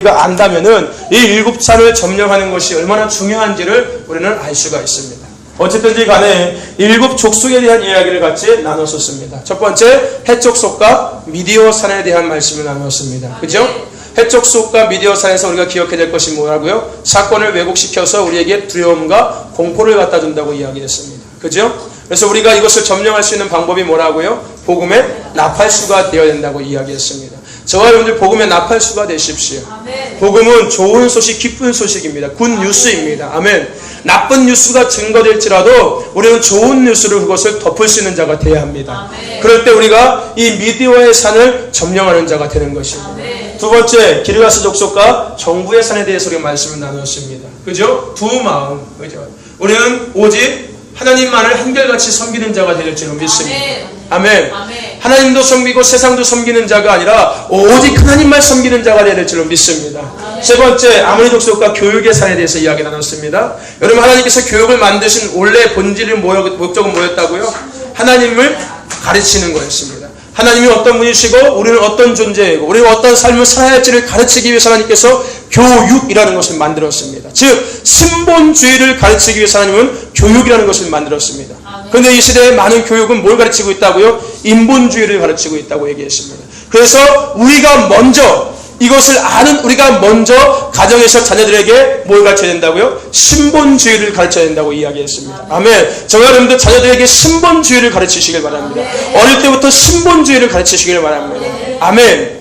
안다면은 이 일곱 산을 점령하는 것이 얼마나 중요한지를 우리는 알 수가 있습니다. 어쨌든지 간에 일곱 족속에 대한 이야기를 같이 나눴었습니다. 첫 번째 해족속과 미디어 산에 대한 말씀을 나눴습니다. 그죠? 해족속과 미디어 산에서 우리가 기억해야 될 것이 뭐라고요? 사건을 왜곡시켜서 우리에게 두려움과 공포를 갖다 준다고 이야기했습니다. 그죠? 그래서 우리가 이것을 점령할 수 있는 방법이 뭐라고요? 복음의 나팔수가 되어야 된다고 이야기했습니다. 저와 여러분들 복음의 나팔수가 되십시오. 아멘. 복음은 좋은 소식, 기쁜 소식입니다. 굿 뉴스입니다. 아멘. 나쁜 뉴스가 증거될지라도 우리는 좋은 뉴스로 그것을 덮을 수 있는 자가 되어야 합니다. 아멘. 그럴 때 우리가 이 미디어의 산을 점령하는 자가 되는 것입니다. 아멘. 두 번째, 기르가스 족속과 정부의 산에 대해서 우리가 말씀을 나눴습니다. 그죠? 두 마음. 그죠? 우리는 오직 하나님만을 한결같이 섬기는 자가 될 줄로 믿습니다. 아멘. 아멘. 하나님도 섬기고 세상도 섬기는 자가 아니라 오직 하나님만 섬기는 자가 될 줄로 믿습니다. 아멘. 세 번째, 아모리 족속과 교육의 산에 대해서 이야기 나눴습니다. 여러분, 하나님께서 교육을 만드신 원래 본질의 목적은 뭐였다고요? 하나님을 가르치는 거였습니다. 하나님이 어떤 분이시고 우리는 어떤 존재이고 우리는 어떤 삶을 살아야 할지를 가르치기 위해서 하나님께서 교육이라는 것을 만들었습니다. 즉 신본주의를 가르치기 위해서 하나님은 교육이라는 것을 만들었습니다. 그런데 이 시대의 많은 교육은 뭘 가르치고 있다고요? 인본주의를 가르치고 있다고 얘기했습니다. 그래서 우리가 먼저 이것을 아는 우리가 먼저 가정에서 자녀들에게 뭘 가르쳐야 된다고요? 신본주의를 가르쳐야 된다고 이야기했습니다. 아멘. 저와 여러분들 자녀들에게 신본주의를 가르치시길 바랍니다. 어릴 때부터 신본주의를 가르치시길 바랍니다. 아멘.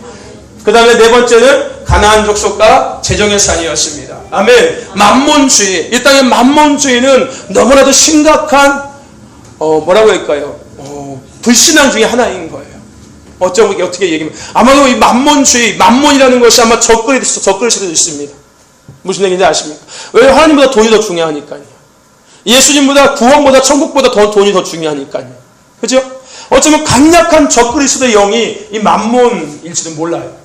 그 다음에 네 번째는 가나안 족속과 재정의 산이었습니다. 아멘. 만몬주의. 이 땅의 만몬주의는 너무나도 심각한 뭐라고 할까요? 불신앙 중에 하나인 거예요. 어떻게 얘기하면 아마도 이 만몬주의, 만몬이라는 것이 아마 적그리스도 있습니다. 무슨 얘기인지 아십니까? 왜? 하나님보다 돈이 더 중요하니까요. 예수님보다 구원보다 천국보다 더 돈이 더 중요하니까요. 그죠? 어쩌면 강력한 적그리스도의 영이 이 만몬일지도 몰라요.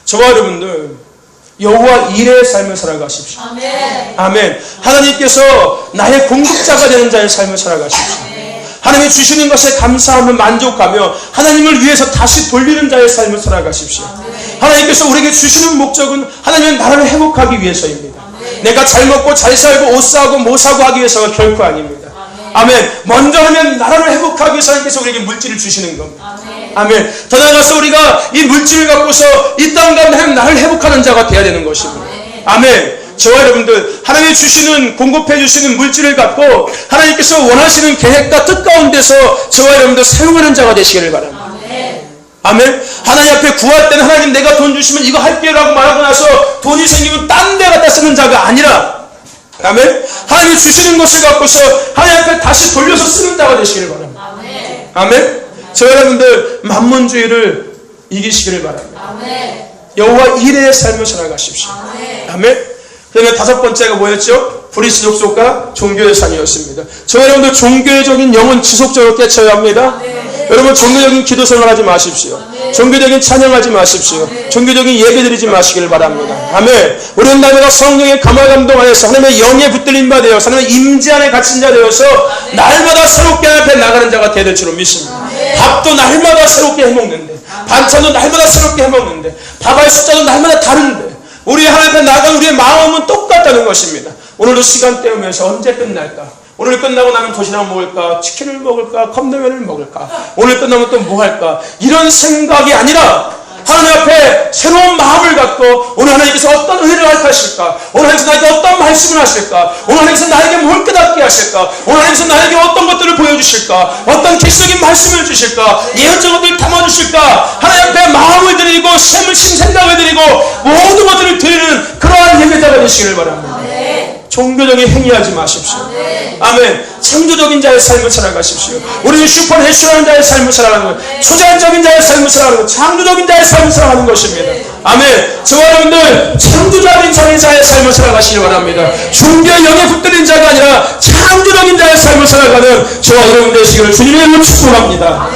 저와 여러분들 여호와 일의 삶을 살아가십시오. 아멘. 아멘. 하나님께서 나의 공급자가 되는 자의 삶을 살아가십시오. 하나님이 주시는 것에 감사하며 만족하며 하나님을 위해서 다시 돌리는 자의 삶을 살아가십시오. 하나님께서 우리에게 주시는 목적은 하나님의 나라를 회복하기 위해서입니다. 내가 잘 먹고 잘 살고 옷 사고 뭐 사고 하기 위해서가 결코 아닙니다. 아멘. 먼저 하면 나라를 회복하기 위해서 하나님께서 우리에게 물질을 주시는 겁니다. 아멘. 더 나아가서 우리가 이 물질을 갖고서 이 땅 가운데 하나님 나라를 회복하는 자가 되어야 되는 것입니다. 아멘. 저와 여러분들 하나님이 주시는 공급해 주시는 물질을 갖고 하나님께서 원하시는 계획과 뜻 가운데서 저와 여러분들 사용하는 자가 되시기를 바랍니다. 아멘. 하나님 앞에 구할 때는 하나님 내가 돈 주시면 이거 할게요 라고 말하고 나서 돈이 생기면 딴 데 갖다 쓰는 자가 아니라 아멘. 하나님이 주시는 것을 갖고서 하나님 앞에 다시 돌려서 쓰는 자가 되시기를 바랍니다. 아멘. 저와 여러분들 만몬주의를 이기시기를 바랍니다. 여호와 일의 삶을 살아가십시오. 아멘. 그 다음에 다섯 번째가 뭐였죠? 브리스 족속과 종교의 산이었습니다. 저 여러분들 종교적인 영은 지속적으로 깨쳐야 합니다. 여러분 종교적인 기도 생활하지 마십시오. 종교적인 찬양하지 마십시오. 종교적인 예배 드리지 마시기를 바랍니다. 아멘. 우리는 날마다 성령의 감화 감동 안에서 하나님의 영에 붙들린 바 되어서 하나님의 임재 안에 갇힌 자 되어서 날마다 새롭게 앞에 나가는 자가 되야 될 줄로 믿습니다. 밥도 날마다 새롭게 해먹는데 반찬도 날마다 새롭게 해먹는데 밥알 숫자도 날마다 다른데 우리 하나님 앞에 나아간 우리의 마음은 똑같다는 것입니다. 오늘도 시간 때우면서 언제 끝날까? 오늘 끝나고 나면 도시락 먹을까? 치킨을 먹을까? 컵라면을 먹을까? 오늘 끝나면 또 뭐 할까? 이런 생각이 아니라 하나님 앞에 새로운 마음을 갖고 오늘 하나님께서 어떤 은혜를 허락하실까? 오늘 하나님께서 나에게 어떤 말씀을 하실까? 오늘 하나님께서 나에게 뭘 깨닫게 하실까? 오늘 하나님께서 나에게 어떤 것들을 보여주실까? 어떤 객석인 말씀을 주실까? 예언적 것들을 담아주실까? 하나님 앞에 마음을 드리고 심생각을 드리고 모든 것들을 드리는 그러한 예배자가 되시기를 바랍니다. 종교적인 행위하지 마십시오. 아멘. 창조적인 자의 삶을 살아가십시오. 우리는 슈퍼내추럴한 자의 삶을 살아가는 것, 초자연적인 자의 삶을 살아가는 것, 창조적인 자의 삶을 살아가는 것입니다. 아멘. 저와 여러분들 창조적인 자의 삶을 살아가시기 바랍니다. 종교의 영에 붙들린 자가 아니라 창조적인 자의 삶을 살아가는 저와 여러분 되시기를 주님의 이름으로 축복합니다.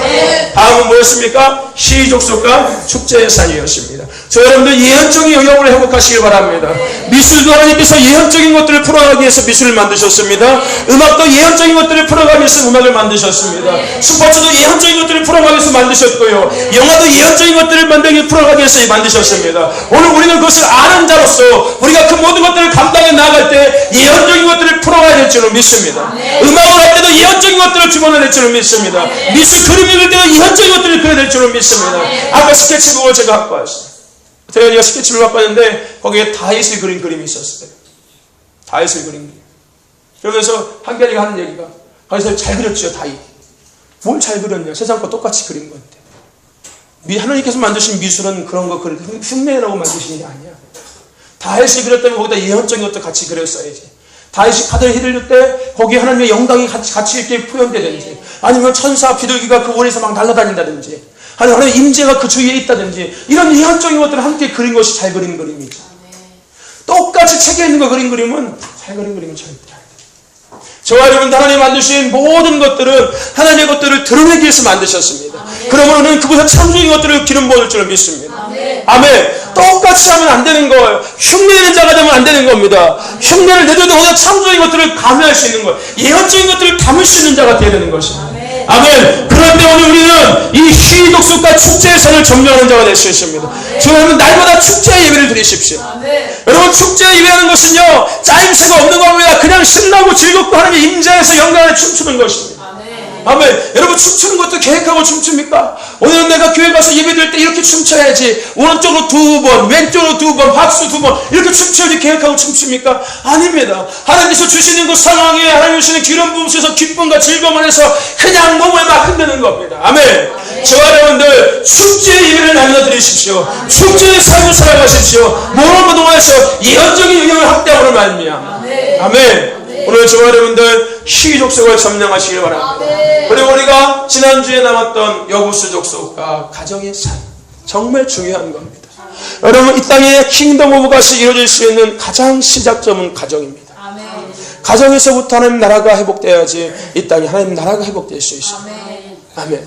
다음은 뭐였습니까? 시족속과 축제의 산이었습니다. 저 여러분들 예언적인 영역을 회복하시길 바랍니다. 미술도 하나님께서 예언적인 것들을 풀어가기 위해서 미술을 만드셨습니다. 음악도 예언적인 것들을 풀어가기 위해서 음악을 만드셨습니다. 스포츠도 예언적인 것들을 풀어가기 위해서 만드셨고요. 영화도 예언적인 것들을 풀어가기 위해서 만드셨습니다. 오늘 우리는 그것을 아는 자로서 우리가 그 모든 것들을 감당해 나아갈 때 예언적인 것들을 풀어가야 될 줄로 믿습니다. 음악을 할 때도 예언적인 것들을 집어넣어야 될 줄로 믿습니다. 미술 그림 읽을 때도 예언적인 것들을 그려야 될 줄로 믿습니다. 아까 스케치북을 제가 갖고 왔어요. 제가 스케치북을 갖고 왔는데 거기에 다윗을 그린 그림이 있었어요. 다윗을 그린 그림. 그러면서 한결이가 하는 얘기가 거기서 잘 그렸죠, 다윗. 뭘 잘 그렸냐? 세상 거 똑같이 그린 건데. 하나님께서 만드신 미술은 그런 거 흉내라고 만드신 게 아니야. 다윗이 그렸다면 거기다 예언적인 것도 같이 그렸어야지. 다윗이 가드를 휘둘릴 때 거기에 하나님의 영광이 같이 이렇게 표현되든지, 아니면 천사 비둘기가 그 원에서 막 날아다닌다든지, 아니면 하나님의 임재가 그 주위에 있다든지, 이런 예언적인 것들을 함께 그린 것이 잘 그린 그림이죠. 똑같이 책에 있는 거 그린 그림은 잘 그린 그림은 절대 아니에요. 저와 여러분, 하나님이 만드신 모든 것들은 하나님의 것들을 드러내기 위해서 만드셨습니다. 그러므로는 그곳에 창조적인 것들을 기름 부을 줄 믿습니다. 아멘. 똑같이 하면 안 되는 거예요. 흉내내는 자가 되면 안 되는 겁니다. 흉내를 내줘도 거기서 창조적인 것들을 가미할 수 있는 거예요. 예언적인 것들을 담을 수 있는 자가 되어야 되는 것입니다. 아멘. 그런데 오늘 우리는 이 시독속과 축제의 산을 점령하는 자가 될 수 있습니다. 여러분, 날마다 축제의 예배를 드리십시오. 여러분, 축제의 예배하는 것은요, 짜임새가 없는 겁니다. 그냥 신나고 즐겁고 하나님의 임재에서 영광을 춤추는 것입니다. 아멘. 여러분, 춤추는 것도 계획하고 춤춥니까? 오늘은 내가 교회 가서 예배 드릴 때 이렇게 춤춰야지, 오른쪽으로 2번, 왼쪽으로 2번, 박수 2번, 이렇게 춤춰야지 계획하고 춤춥니까? 아닙니다. 하나님께서 주시는 그 상황에 하나님 주시는 기름 부으셔서 기쁨과 즐거움 안에서 그냥 몸을 막 흔드는 겁니다. 아멘. 저와 여러분들, 축제의 예배를 나누어 드리십시오. 축제의 삶을 살아가십시오. 모험을 통해서 예언적인 영역을 확대함으로 말미암아. 아멘. 오늘 저와 여러분들 시족속을 점령하시길 바랍니다. 그리고 우리가 지난주에 나왔던 여부수 족속과 가정의 삶, 정말 중요한 겁니다. 여러분, 이 땅에 킹덤 오브 갓이 이루어질 수 있는 가장 시작점은 가정입니다. 가정에서부터 하나님 나라가 회복돼야지 이 땅에 하나님 나라가 회복될 수 있습니다. 아멘.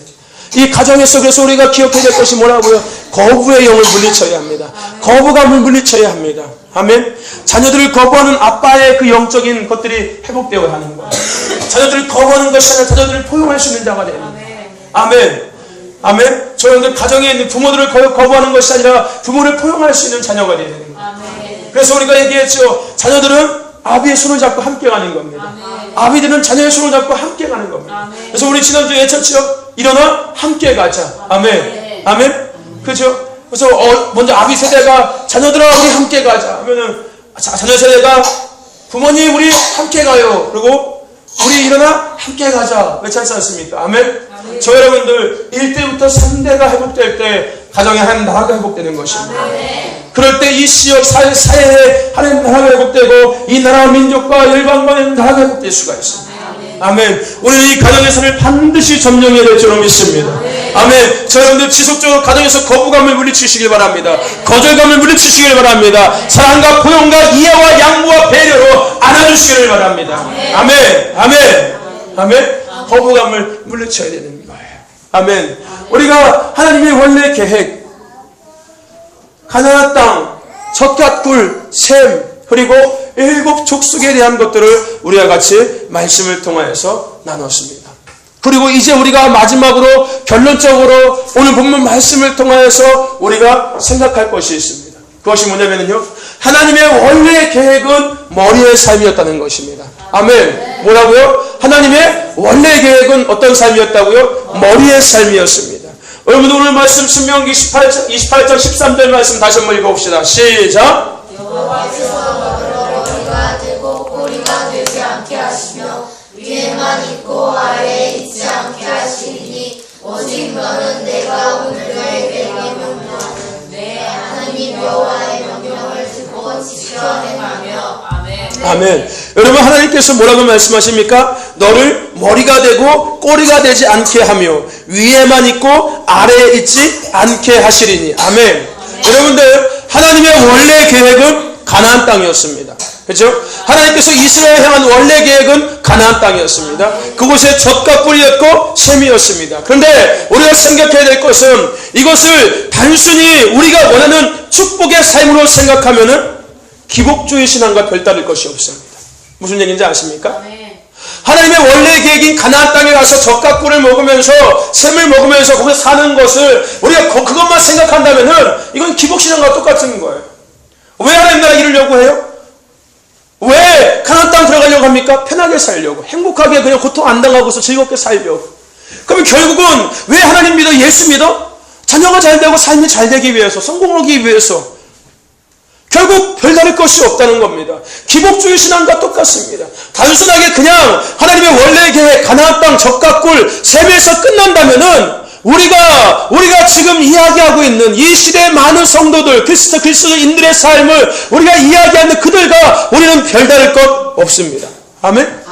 이 가정에서 그래서 우리가 기억해야 될 것이 뭐라고요? 거부의 영을 물리쳐야 합니다. 거부감을 물리쳐야 합니다. 아멘. 자녀들을 거부하는 아빠의 그 영적인 것들이 회복되어야 하는 거예요. 자녀들을 거부하는 것이 아니라 자녀들을 포용할 수 있는 자가 됩니다. 아멘. 아멘. 저희들 가정에 있는 부모들을 거부하는 것이 아니라 부모를 포용할 수 있는 자녀가 되어야 되는 거예요. 그래서 우리가 얘기했죠. 자녀들은 아비의 손을 잡고 함께 가는 겁니다. 아비들은 자녀의 손을 잡고 함께 가는 겁니다. 그래서 우리 지난주에 외쳤죠. 일어나 함께 가자. 아멘. 아멘. 그죠? 그래서 먼저 아비 세대가 자녀들아 우리 함께 가자 하면은 자녀 세대가 부모님 우리 함께 가요. 그리고 우리 일어나 함께 가자 외쳤지 않습니까? 아멘. 저 여러분들 1대부터 3대가 회복될 때 가정에 하나님 나라가 회복되는 것입니다. 그럴 때 이 지역 사회에 하나님 나라가 회복되고 이 나라 민족과 열방만의 나라가 회복될 수가 있습니다. 아멘. 우리는 이 가정의 삶을 반드시 점령해야 될 줄로 믿습니다. 아멘. 저 여러분들 지속적으로 가정에서 거부감을 물리치시길 바랍니다. 거절감을 물리치시길 바랍니다. 사랑과 포용과 이해와 양보와 배려로 안아주시기를 바랍니다. 아멘. 아멘. 아멘. 거부감을 물리쳐야 되는 거예요. 아멘. 우리가 하나님의 원래 계획, 가나안 땅, 젖과 꿀, 샘, 그리고 7 족속에 대한 것들을 우리와 같이 말씀을 통하여서 나눴습니다. 그리고 이제 우리가 마지막으로 결론적으로 오늘 본문 말씀을 통하여서 우리가 생각할 것이 있습니다. 그것이 뭐냐면요, 하나님의 원래 계획은 머리의 삶이었다는 것입니다. 아멘. 뭐라고요? 하나님의 원래 계획은 어떤 삶이었다고요? 머리의 삶이었습니다. 여러분, 오늘 말씀 신명기 28장 13절 말씀 다시 한번 읽어봅시다. 시작. 여호와께서 너를 머리가 되고 꼬리가 되지 않게 하시며 위에만 있고 아래에 있지 않게 하시리니 오직 너는 내가 오늘 너에게 명령하는 내 하나님 여호와의 명령을 듣고 지켜 행하며. 아멘. 아멘. 여러분, 하나님께서 뭐라고 말씀하십니까? 너를 머리가 되고 꼬리가 되지 않게 하며 위에만 있고 아래에 있지 않게 하시리니. 아멘. 여러분들, 하나님의 원래 계획은 가나안 땅이었습니다. 그렇죠? 하나님께서 이스라엘 향한 원래 계획은 가나안 땅이었습니다. 그곳에 젖과 꿀이었고 샘이었습니다. 그런데 우리가 생각해야 될 것은 이것을 단순히 우리가 원하는 축복의 삶으로 생각하면은 기복주의 신앙과 별다를 것이 없습니다. 무슨 얘기인지 아십니까? 하나님의 원래 계획인 가나안 땅에 가서 젖과 꿀을 먹으면서 샘을 먹으면서 거기서 사는 것을 우리가 그것만 생각한다면은 이건 기복신앙과 똑같은 거예요. 왜 하나님 나라 이루려고 해요? 왜 가나안 땅 들어가려고 합니까? 편하게 살려고, 행복하게 그냥 고통 안 당하고서 즐겁게 살려고. 그러면 결국은 왜 하나님 믿어? 예수 믿어? 자녀가 잘 되고 삶이 잘 되기 위해서, 성공하기 위해서. 결국 별다를 것이 없다는 겁니다. 기복주의 신앙과 똑같습니다. 단순하게 그냥 하나님의 원래 계획, 가나안 땅, 젖과 꿀, 샘에서 끝난다면은 우리가 지금 이야기하고 있는 이 시대의 많은 성도들, 그리스도인들의 삶을 우리가 이야기하는 그들과 우리는 별다를 것 없습니다. 아멘?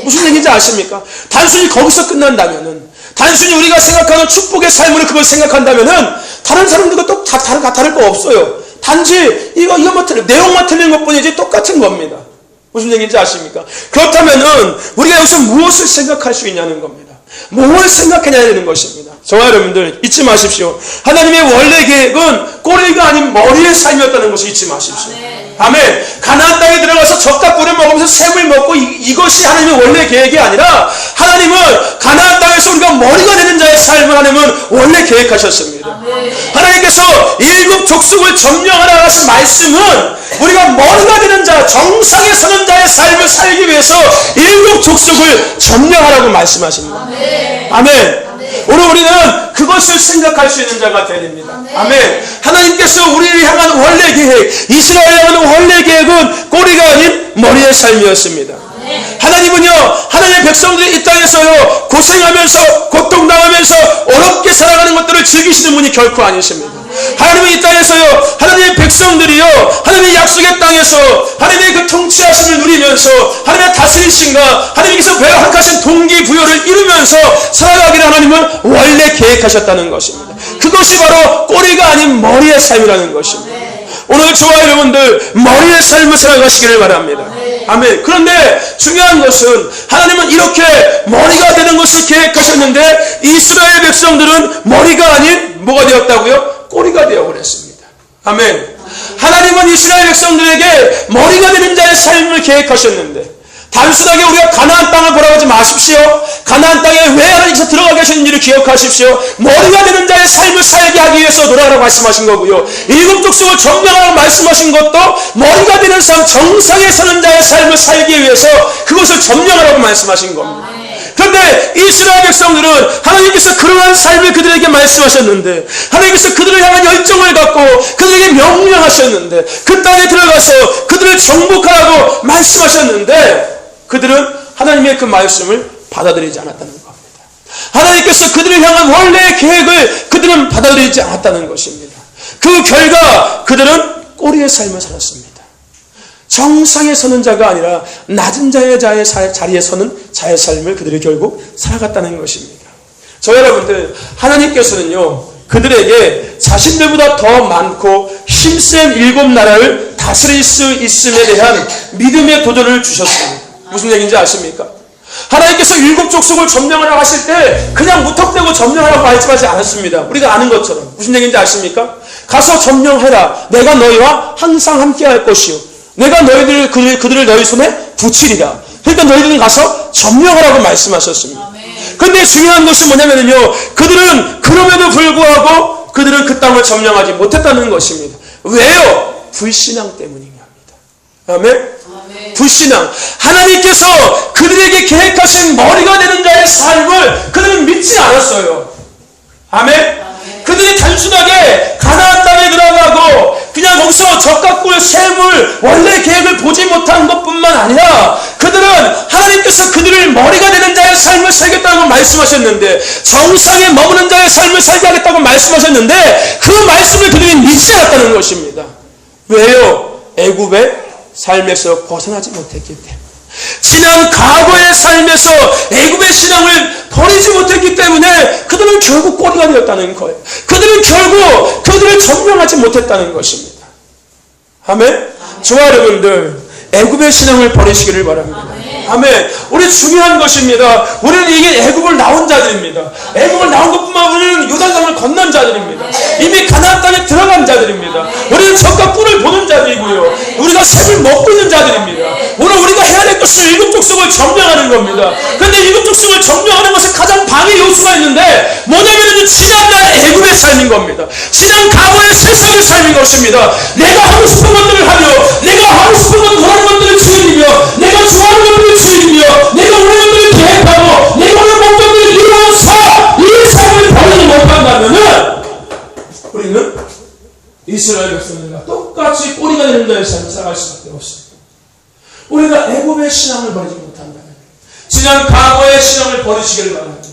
무슨 얘기인지 아십니까? 단순히 거기서 끝난다면은, 단순히 우리가 생각하는 축복의 삶으로 그걸 생각한다면은 다른 사람들과 또 다를 거 없어요. 단지 이것만 틀린, 내용만 틀린 것뿐이지 똑같은 겁니다. 무슨 얘기인지 아십니까? 그렇다면은 우리가 여기서 무엇을 생각할 수 있냐는 겁니다. 뭘 생각해야 되는 것입니다. 저와 여러분들 잊지 마십시오. 하나님의 원래 계획은 꼬리가 아닌 머리의 삶이었다는 것을 잊지 마십시오. 아멘. 가나안 땅에 들어가서 젖과 꿀을 먹으면서 샘을 먹고 이것이 하나님의 원래 계획이 아니라 하나님은 가나안 땅에서 우리가 머리가 되는 자의 삶을 하나님은 원래 계획하셨습니다. 하나님께서 일곱 족속을 점령하라 하신 말씀은 우리가 머리가 되는 자, 정상에 서는 자의 삶을 살기 위해서 일곱 족속을 점령하라고 말씀하십니다. 아멘. 오늘 우리는 그것을 생각할 수 있는 자가 되야 됩니다. 아멘. 하나님께서 우리를 향한 원래 계획, 이스라엘을 향한 원래 계획은 꼬리가 아닌 머리의 삶이었습니다. 하나님은요, 하나님의 백성들이 이 땅에서요, 고생하면서, 고통당하면서, 어렵게 살아가는 것들을 즐기시는 분이 결코 아니십니다. 하나님은 이 땅에서요, 하나님의 백성들이요, 하나님의 약속의 땅에서 하나님의 그 통치하심을 누리면서 하나님의 다스리심과 하나님께서 허락하신 동기부여를 이루면서 살아가기를 하나님은 원래 계획하셨다는 것입니다. 그것이 바로 꼬리가 아닌 머리의 삶이라는 것입니다. 오늘 저와 여러분들 머리의 삶을 살아가시기를 바랍니다. 아멘. 그런데 중요한 것은 하나님은 이렇게 머리가 되는 것을 계획하셨는데 이스라엘 백성들은 머리가 아닌 뭐가 되었다고요? 꼬리가 되어버렸습니다. 아멘. 하나님은 이스라엘 백성들에게 머리가 되는 자의 삶을 계획하셨는데 단순하게 우리가 가나안 땅을 보라고 하지 마십시오. 가나안 땅에 왜 하나님께서 들어가게 하셨는지를 기억하십시오. 머리가 되는 자의 삶을 살게 하기 위해서 돌아가라고 말씀하신 거고요. 일곱 족속을 점령하라고 말씀하신 것도 머리가 되는 삶, 정상에 서는 자의 삶을 살기 위해서 그것을 점령하라고 말씀하신 겁니다. 그런데 이스라엘 백성들은 하나님께서 그러한 삶을 그들에게 말씀하셨는데 하나님께서 그들을 향한 열정을 갖고 그들에게 명령하셨는데 그 땅에 들어가서 그들을 정복하라고 말씀하셨는데 그들은 하나님의 그 말씀을 받아들이지 않았다는 겁니다. 하나님께서 그들을 향한 원래의 계획을 그들은 받아들이지 않았다는 것입니다. 그 결과 그들은 꼬리의 삶을 살았습니다. 정상에 서는 자가 아니라 낮은 자의 자리에 서는 자의 삶을 그들이 결국 살아갔다는 것입니다. 저 여러분들, 하나님께서는요, 그들에게 자신들보다 더 많고 힘센 일곱 나라를 다스릴 수 있음에 대한 믿음의 도전을 주셨습니다. 무슨 얘기인지 아십니까? 하나님께서 일곱 족속을 점령하라고 하실 때 그냥 무턱대고 점령하라고 말씀하지 않았습니다. 우리가 아는 것처럼. 무슨 얘기인지 아십니까? 가서 점령해라. 내가 너희와 항상 함께 할 것이요. 내가 그들을 너희 손에 붙이리라. 그러니까 너희들은 가서 점령하라고 말씀하셨습니다. 그런데 중요한 것은 뭐냐면요, 그들은 그럼에도 불구하고 그들은 그 땅을 점령하지 못했다는 것입니다. 왜요? 불신앙 때문입니다. 아멘? 불신앙. 하나님께서 그들에게 계획하신 머리가 되는 자의 삶을 그들은 믿지 않았어요. 아멘? 그들이 단순하게 가나안 땅에 들어가고 그냥 거기서 젖과 꿀, 샘을 원래 계획을 보지 못한 것뿐만 아니라 그들은 하나님께서 그들을 머리가 되는 자의 삶을 살겠다고 말씀하셨는데 정상에 머무는 자의 삶을 살게 하겠다고 말씀하셨는데 그 말씀을 그들이 믿지 않았다는 것입니다. 왜요? 애굽의 삶에서 벗어나지 못했기 때문에, 지난 과거의 삶에서 애굽의 신앙을 버리지 못했기 때문에 그들은 결국 꼬리가 되었다는 거예요. 그들은 결국 그들을 점령하지 못했다는 것입니다. 아멘? 저와 여러분들 애굽의 신앙을 버리시기를 바랍니다. 아멘. 우리 중요한 것입니다. 우리는 이게 애굽을 나온 자들입니다. 애굽을 나온 것뿐만 우리는 요단강을 건넌 자들입니다. 이미 가나안 땅에 들어간 자들입니다. 우리는 젖과 꿀을 보는 자들이고요. 우리가 샘을 먹고 있는 자들입니다. 오늘 우리가 해야 될 것은 일곱 족속을 점령하는 겁니다. 그런데 일곱 족속을 점령하는 것에 가장 방해 요소가 있는데 뭐냐면 지난날 애굽의 삶인 겁니다. 지난 과거의 세상의 삶인 것입니다. 내가 하고 싶은 것들을 하며 내가 하고 싶은 것들 하는 것들을 즐기며 내가 좋아하는 것들을 즐기며 내가 원하는 것들을 계획하고 내가 원하는 목적들을 이루어서 이 삶을 버리지 못한다면은 우리는 이스라엘 백성들과 똑같이 꼬리가 되는 자의 삶을 살아갈 수밖에 없습니다. 우리가 애굽의 신앙을 버리지 못한다면 지난 과거의 신앙을 버리시기를 바랍니다.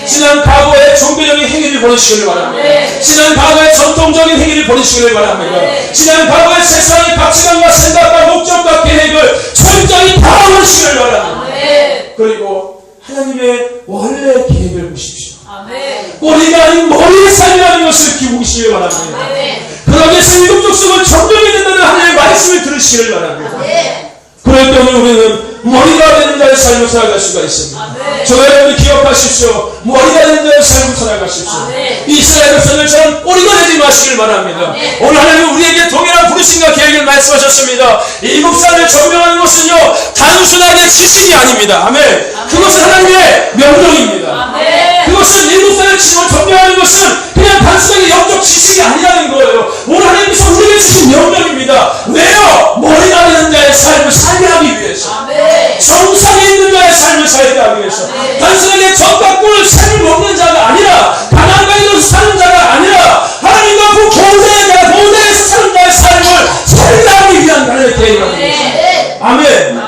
지난 과거의 종교적인 행위를 버리시기를 바랍니다. 지난 과거의 전통적인 행위를 버리시기를 바랍니다. 지난 과거의 세상의 가치관과 생각과 목적과 계획을 철저히 다 버리시기를 바랍니다. 그리고 하나님의 원래 계획을 보십시오. 꼬리가 아닌 머리의 삶이라는 것을 기억하시기를 바랍니다. 그러기 위해서 일곱 족속을 점령해야 된다는 하나님의 말씀을 들으시기를 바랍니다. 그럴 때 오늘 우리는 머리가 되는 자의 삶을 살아갈 수가 있습니다. 저 여러분 기억하십시오. 머리가 되는 자의 삶을 살아가십시오. 이스라엘 백성들처럼 꼬리가 되지 마시길 바랍니다. 오늘 하나님은 우리에게 동일한 부르심과 계획을 말씀하셨습니다. 일곱 사람을 점령하는 것은요 단순하게 지식이 아닙니다. 아멘. 그것은 하나님의 명령입니다. 그것은 일곱 사람을 점령하는 것은 그냥 단순하게 영적 지식이 아니라는 거예요. 오늘 하나님께서 우리에게 주신 명령입니다. 왜요? 머리가 되는 자의 삶을 살게 하기 위해서, 정상에 있는 자의 삶을 살게 하기 위해서, 단순하게 젖과 꿀을 샘을 먹는 자가 아니라 가나안과 이루어서 사는 자가 아니라 하나님과 그 교대에서 사는 자의 삶을 살게 하기 위한 하나님의 계획이라는 것입니다. 아멘.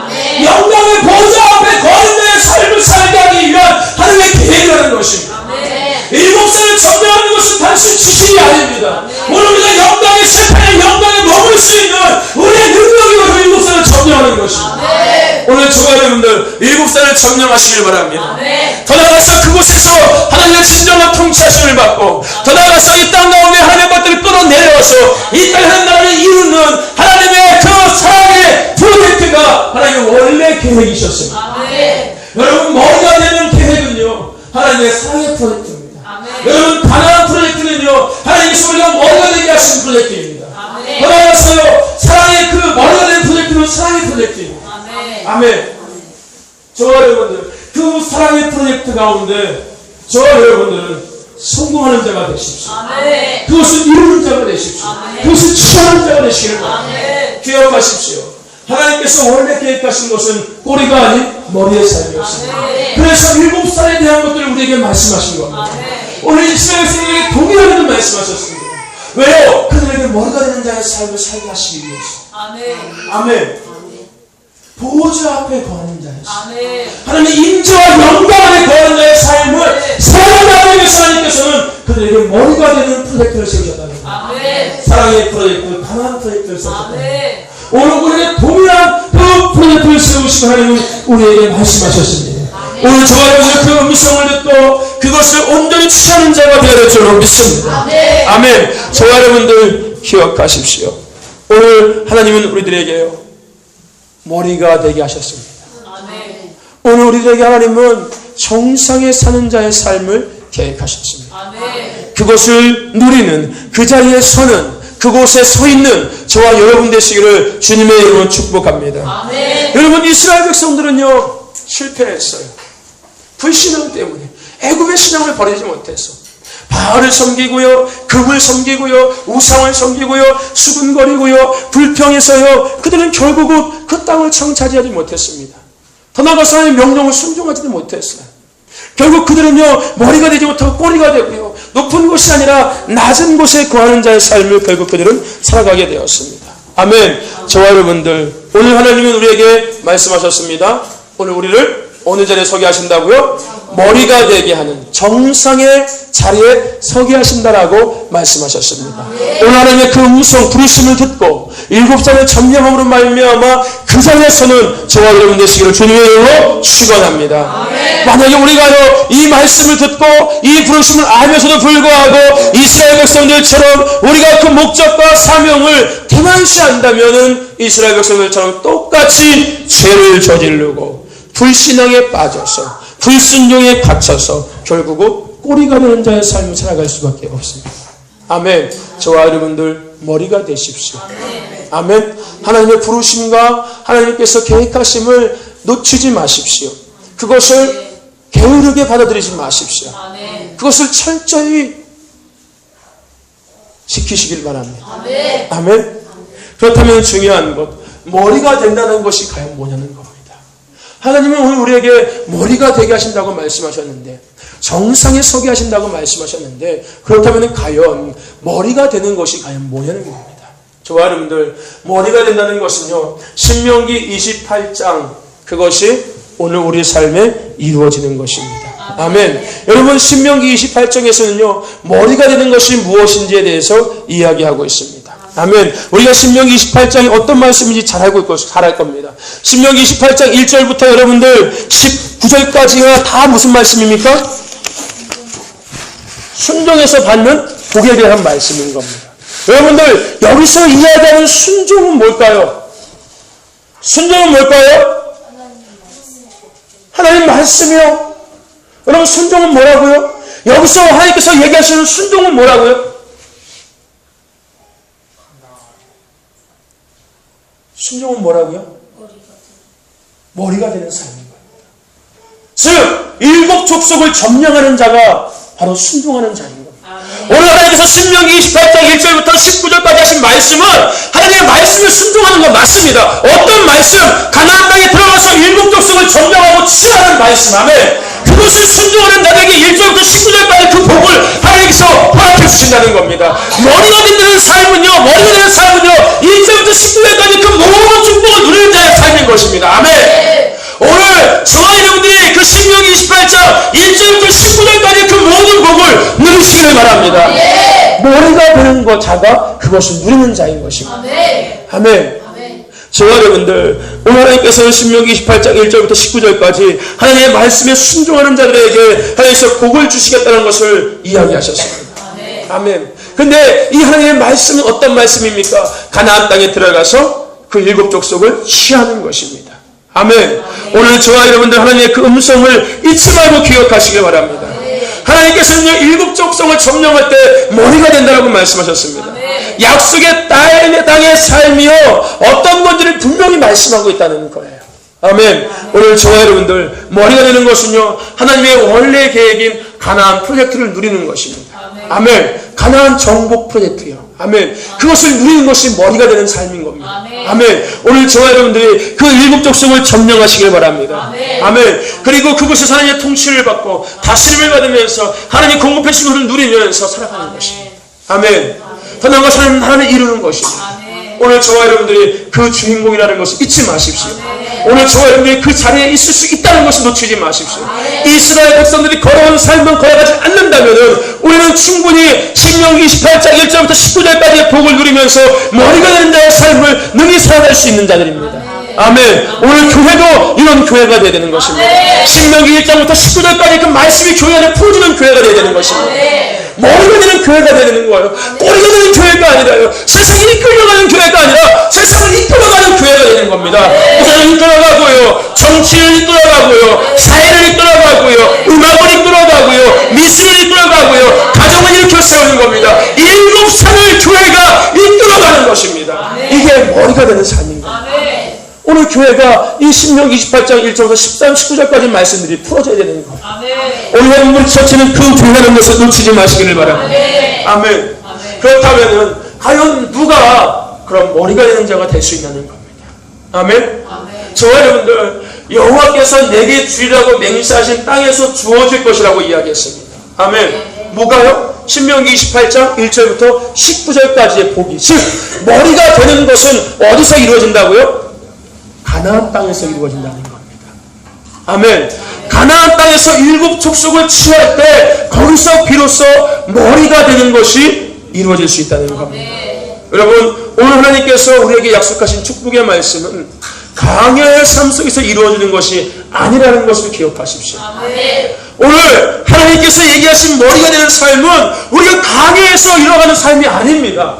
영광의 보좌 앞에 거하는 자의 삶을 살게 하기 위한 하나님의 계획이라는 것입니다. 일곱 살을 점령하는 것은 단순 지식이 아닙니다. 오늘 우리가 영광의 세상에 영광에 머물 수 있는 우리의 능력이고 일곱 살을 점령하는 것입니다. 오늘 저와 여러분들 일곱 살을 점령하시길 바랍니다. 더 나아가서 그곳에서 하나님의 진정한 통치하심을 받고 더 나아가서 이 땅 가운데 하나님의 것들을 끌어내려서 이 땅에 하나님 나라를 이루는 하나님의 그 사랑의 프로젝트가 하나님의 원래 계획이셨습니다. 여러분 머리가 되는 계획은요 하나님의 사랑의 프로젝트입니다. 여러분 가나안 프로젝트는요 하나님께서 우리가 머리가 되게 하신 프로젝트입니다. 더 나아가서요 사랑의 그 머리가 되는 프로젝트는 사랑의 프로젝트입니다. 아멘. 저와 여러분들 그 사랑의 프로젝트 가운데 저와 여러분들은 성공하는 자가 되십시오. 그것을 이루는 자가 되십시오. 그것을 취하는 자가 되시기를 바랍니다. 기억하십시오. 하나님께서 원래 계획하신 것은 꼬리가 아닌 머리의 삶이었습니다. 그래서 7살에 대한 것들을 우리에게 말씀하신 겁니다. 오늘 이스라엘 백성에게 동일하게 말씀하셨습니다. 왜요? 그들에게 머리가 되는 자의 삶을 살게 하시기 위해서. 아멘. 보호자 앞에 거하는 자의 삶, 하나님의 인자와 영광 안에 거하는 자의 삶을 살아가기 위해서 하나님께서는 그들에게 머리가 되는 프로젝트를 세우셨다는 거예요. 사랑의 프로젝트, 가나안 프로젝트를 세우셨다는 거예요. 오늘 우리에게 동일한 그 프로젝트를 세우시고 하나님은 우리에게 말씀하셨습니다. 오늘 저와 여러분들 그 음성을 듣고 그것을 온전히 취하는 자가 되어야 될 줄로 믿습니다. 아멘. 저와 여러분들 기억하십시오. 오늘 하나님은 우리들에게요 머리가 되게 하셨습니다. 오늘 우리들에게 하나님은 정상에 사는 자의 삶을 계획하셨습니다. 그것을 누리는 그 자리에 서는 그곳에 서 있는 저와 여러분 되시기를 주님의 이름으로 축복합니다. 여러분 이스라엘 백성들은요 실패했어요. 불신앙 때문에 애굽의 신앙을 버리지 못해서 바알을 섬기고요, 금을 섬기고요, 우상을 섬기고요, 수군거리고요, 불평해서요, 그들은 결국은 그 땅을 청차지하지 못했습니다. 더 나아가서 하나님의 명령을 순종하지도 못했어요. 결국 그들은요, 머리가 되지 못하고 꼬리가 되고요, 높은 곳이 아니라 낮은 곳에 거하는 자의 삶을 결국 그들은 살아가게 되었습니다. 아멘. 저와 여러분들, 오늘 하나님은 우리에게 말씀하셨습니다. 오늘 우리를 어느 자리에 서게 하신다고요? 머리가 되게 하는 정상의 자리에 서게 하신다라고 말씀하셨습니다. 오늘 하나님의 그 음성 부르심을 듣고 7살의 점령함으로 말미암아 그 자리에서는 저와 여러분 되시기를 주님의 이름으로 축원합니다. 만약에 우리가요 이 말씀을 듣고 이 부르심을 알면서도 불구하고 이스라엘 백성들처럼 우리가 그 목적과 사명을 대만시한다면은 이스라엘 백성들처럼 똑같이 죄를 저지르고 불신앙에 빠져서 불순종에 갇혀서 결국은 꼬리가 되는 자의 삶을 살아갈 수밖에 없습니다. 아멘. 저와 여러분들 머리가 되십시오. 아멘. 하나님의 부르심과 하나님께서 계획하심을 놓치지 마십시오. 그것을 게으르게 받아들이지 마십시오. 그것을 철저히 지키시길 바랍니다. 아멘. 그렇다면 중요한 것, 머리가 된다는 것이 과연 뭐냐는 겁니다. 하나님은 오늘 우리에게 머리가 되게 하신다고 말씀하셨는데, 정상에 서게 하신다고 말씀하셨는데, 그렇다면 과연 머리가 되는 것이 과연 뭐냐는 겁니다. 저와 여러분들, 머리가 된다는 것은요, 신명기 28장, 그것이 오늘 우리 삶에 이루어지는 것입니다. 아멘. 여러분, 신명기 28장에서는요, 머리가 되는 것이 무엇인지에 대해서 이야기하고 있습니다. 아멘. 우리가 신명기 28장이 어떤 말씀인지 잘 알고 있고 잘 알 겁니다. 신명기 28장 1절부터 여러분들 19절까지가 다 무슨 말씀입니까? 순종에서 받는 복에 대한 말씀인 겁니다. 여러분들, 여기서 이야기하는 순종은 뭘까요? 순종은 뭘까요? 하나님 말씀이요. 여러분, 순종은 뭐라고요? 여기서 하나님께서 얘기하시는 순종은 뭐라고요? 순종은 뭐라고요? 머리가 되는 삶인 겁니다. 즉, 일곱 족속을 점령하는 자가 바로 순종하는 자인 겁니다. 오늘 하나님께서 신명기 28장 1절부터 19절까지 하신 말씀은 하나님의 말씀을 순종하는 것 맞습니다. 어떤 말씀? 가나안 땅에 들어가서 일곱 족속을 점령하고 치하는 말씀. 아멘. 그것을 순종하는 자에게 1절부터 19절까지 그 복을 하나님께서 허락해 주신다는 겁니다. 머리가 되는 삶은요, 머리가 되는 삶은요, 1절부터 19절까지 그 모든 축복을 누리는 자의 삶인 것입니다. 아멘. 오늘 저와 여러분들이 그 신명기 28장 1절부터 19절까지 그 모든 복을 누리시기를 바랍니다. 머리가 되는 것 자가 그것을 누리는 자인 것입니다. 아멘. 저와 여러분들, 오늘 하나님께서는 신명기 28장 1절부터 19절까지 하나님의 말씀에 순종하는 자들에게 하나님께서 복을 주시겠다는 것을 이야기하셨습니다. 아멘. 근데 이 하나님의 말씀은 어떤 말씀입니까? 가나안 땅에 들어가서 그 일곱 족속을 취하는 것입니다. 아멘. 오늘 저와 여러분들 하나님의 그 음성을 잊지 말고 기억하시길 바랍니다. 하나님께서는 일곱 족속을 점령할 때 머리가 된다고 말씀하셨습니다. 약속의 땅의 삶이요, 어떤 건지를 분명히 말씀하고 있다는 거예요. 아멘. 오늘 저와 여러분들 머리가 되는 것은요, 하나님의 원래 계획인 가나안 프로젝트를 누리는 것입니다. 아멘. 가나안 정복 프로젝트요. 아멘. 그것을 누리는 것이 머리가 되는 삶인 겁니다. 아멘. 오늘 저와 여러분들이 그 일곱 족속을 점령하시길 바랍니다. 아멘. 그리고 그곳에서 하나님의 통치를 받고 다스림을 받으면서 하나님 공급해 주신 것을 누리면서 살아가는 것입니다. 아멘. 더 나은 것은 하나님을 이루는 것입니다. 오늘 저와 여러분들이 그 주인공이라는 것을 잊지 마십시오. 오늘 저와 여러분들이 그 자리에 있을 수 있다는 것을 놓치지 마십시오. 이스라엘 백성들이 걸어온 삶은 걸어가지 않는다면 우리는 충분히 신명기 28장 1절부터 19절까지의 복을 누리면서 머리가 되는 자의 삶을 능히 살아갈 수 있는 자들입니다. 아멘. 오늘 교회도 이런 교회가 되어야 되는 것입니다. 신명기 1장부터 19절까지 그 말씀이 교회 안에 풀어주는 교회가 되어야 되는 것입니다. 머리가 되는 교회가 되어야 되는 거예요. 꼬리가 되는 교회가 아니라요. 세상이 이끌려가는 교회가 아니라 세상을 이끌어가는 교회가 되는 겁니다. 우선을 이끌어가고요, 정치를 이끌어가고요, 사회를 이끌어가고요, 음악을 이끌어가고요, 미술을 이끌어가고요, 가정을 일으켜 세우는 겁니다. 일곱 산을 교회가 이끌어가는 것입니다. 이게 머리가 되는 삶인 겁니다. 오늘 교회가 이 신명기 28장 1절부터 13, 19절까지 말씀들이 풀어져야 되는 거예요. 오늘 여러분 처치는 그 교회라는 것을 놓치지 마시기를 바랍니다. 아멘. 그렇다면 과연 누가 그런 머리가 되는 자가 될 수 있냐는 겁니다. 아멘. 저와 여러분들, 여호와께서 내게 주리라고 맹세하신 땅에서 주어질 것이라고 이야기했습니다. 아멘. 뭐가요? 신명기 28장 1절부터 19절까지의 복이, 즉 머리가 되는 것은 어디서 이루어진다고요? 가나안 땅에서 이루어진다는 겁니다. 아멘. 가나안 땅에서 일곱 족속을 취할 때 거기서 비로소 머리가 되는 것이 이루어질 수 있다는 겁니다. 여러분, 오늘 하나님께서 우리에게 약속하신 축복의 말씀은 강야의 삶 속에서 이루어지는 것이 아니라는 것을 기억하십시오. 아멘. 오늘 하나님께서 얘기하신 머리가 되는 삶은 우리가 강해서 이뤄가는 삶이 아닙니다.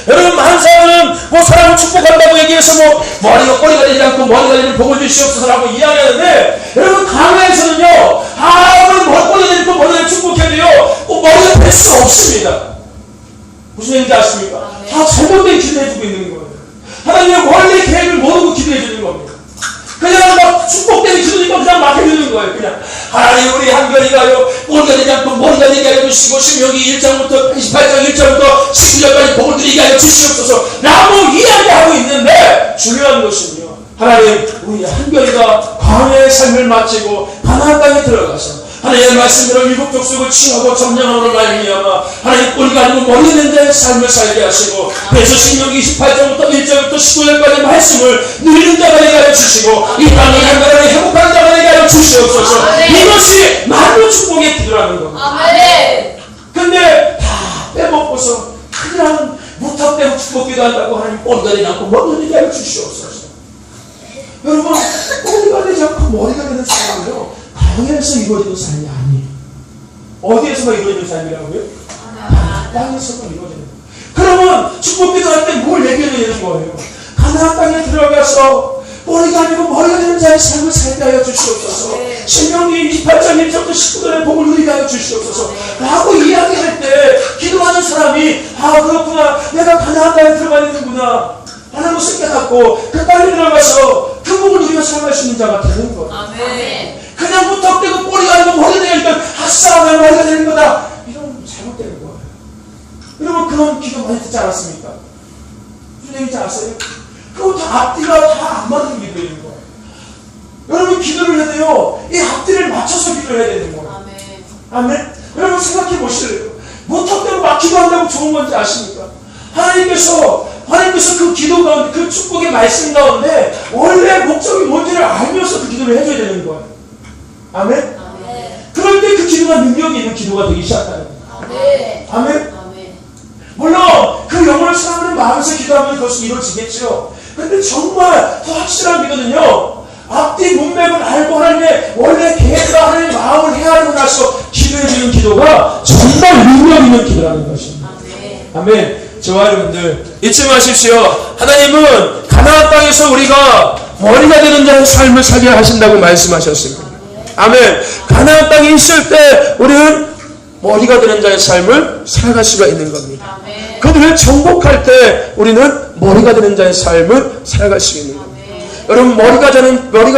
여러분, 많은 사람은 뭐 사람을 축복한다고 얘기해서 뭐 머리가 꼬리가 되지 않고 머리가 되는 복을 주시옵소서라고 이야기하는데, 여러분, 강해에서는요 아무리 머리가 되고 머리가 축복해도요 꼭 머리가 될 수 없습니다. 무슨 얘기인지 아십니까? 다 잘못된 기도해주고 있는 거예요. 하나님의 원래 계획을 모르고 기도해주는 겁니다. 그냥 막 축복되는 기도니까 그냥 막 해주는 거예요. 그냥 하나님, 우리 한결이가요 머리가 되지 않고 머리가 되게 하여 주시고, 신명기 1장부터 28장 1절부터 19절까지 복을 드리게 하여 주시옵소서 라고 이야기하고 있는데, 중요한 것은요, 하나님, 우리 한결이가 광야의 삶을 마치고 가나안 땅에 들어가서 하나님의 말씀대로 일곱 족속을 취하고 점령함으로 말미암아 하나님, 꼬리가 아니고 머리가 된 자의 삶을 살게 하시고, 그래서 신명기 28장부터 1절부터 19절까지 말씀을 누리는 자가 되게 하여 주시고, 이 땅의 한가운데 행복한 자가 되게 하여 주시옵소서. 이것이 만물 축복의 기도라는 겁니다. 아멘. 근데 다 빼먹고서 그냥 무턱대고 축복 기도한다고 하나님, 꼬리가 되지 않고 머리가 되게 하여 주시옵소서. 여러분, 꼬리가 되지 않고 머리가 되는 삶은요 땅에서 이루어지는 삶이 아니에요. 어디에서만 이루어지는 삶이라고요? 땅에서만 이루어지는 거예요. 그러면 축복 기도할 때 뭘 얘기해야 되는 거예요? 가나안 땅에 들어가서 머리가 아니고 머리가 되는 자의 삶을 살게 하여 주시옵소서. 신명기 28장 1절부터 19절의 복을 누리게 하여 주시옵소서 라고 이야기할 때 기도하는 사람이, 아, 그렇구나, 내가 가나안 땅에 들어가야 되는구나 하는 것을 깨닫고 그 땅에 들어가서 그 복을 누리며 살아갈 수 있는 자가 되는 거예요. 아멘. 그냥 무턱대고 꼬리가 아니고 머리가 되니까 아싸, 내 머리가 되는 거다, 이런 잘못되는 거예요. 여러분, 그런 기도 많이 듣지 않았습니까? 무슨 얘기인지 아세요? 그거 다 앞뒤가 다 안 맞는 기도인 거예요. 여러분, 기도를 해도요 이 앞뒤를 맞춰서 기도를 해야 되는 거예요. 아멘. 아멘? 여러분, 생각해 보실래요? 무턱대고 막 기도한다고 좋은 건지 아십니까? 하나님께서 그 기도 가운데, 그 축복의 말씀 가운데 원래 목적이 뭔지를 알면서 그 기도를 해줘야 되는 거예요. 아멘? 아멘. 그럴 때 그 기도가 능력이 있는 기도가 되기 시작하는 거예요. 아멘. 아멘? 아멘. 물론 그 영혼을 사랑하는 마음에서 기도하면 그것이 이루어지겠죠. 근데 정말 더 확실한 기도는요, 앞뒤 문맥을 알고 하나님의 원래 계획과 하나님의 마음을 헤아리고 나서 기도해주는 기도가 정말 능력 있는 기도라는 것입니다. 아멘. 아멘. 저와 여러분들 잊지 마십시오. 하나님은 가나안 땅에서 우리가 머리가 되는 자의 삶을 살게 하신다고 말씀하셨습니다. 아멘. 가나안 땅에 있을 때 우리는 머리가 되는 자의 삶을 살아갈 수가 있는 겁니다. 아멘. 그들을 정복할 때 우리는 머리가 되는 자의 삶을 살아갈 수 있는 겁니다. 여러분, 머리가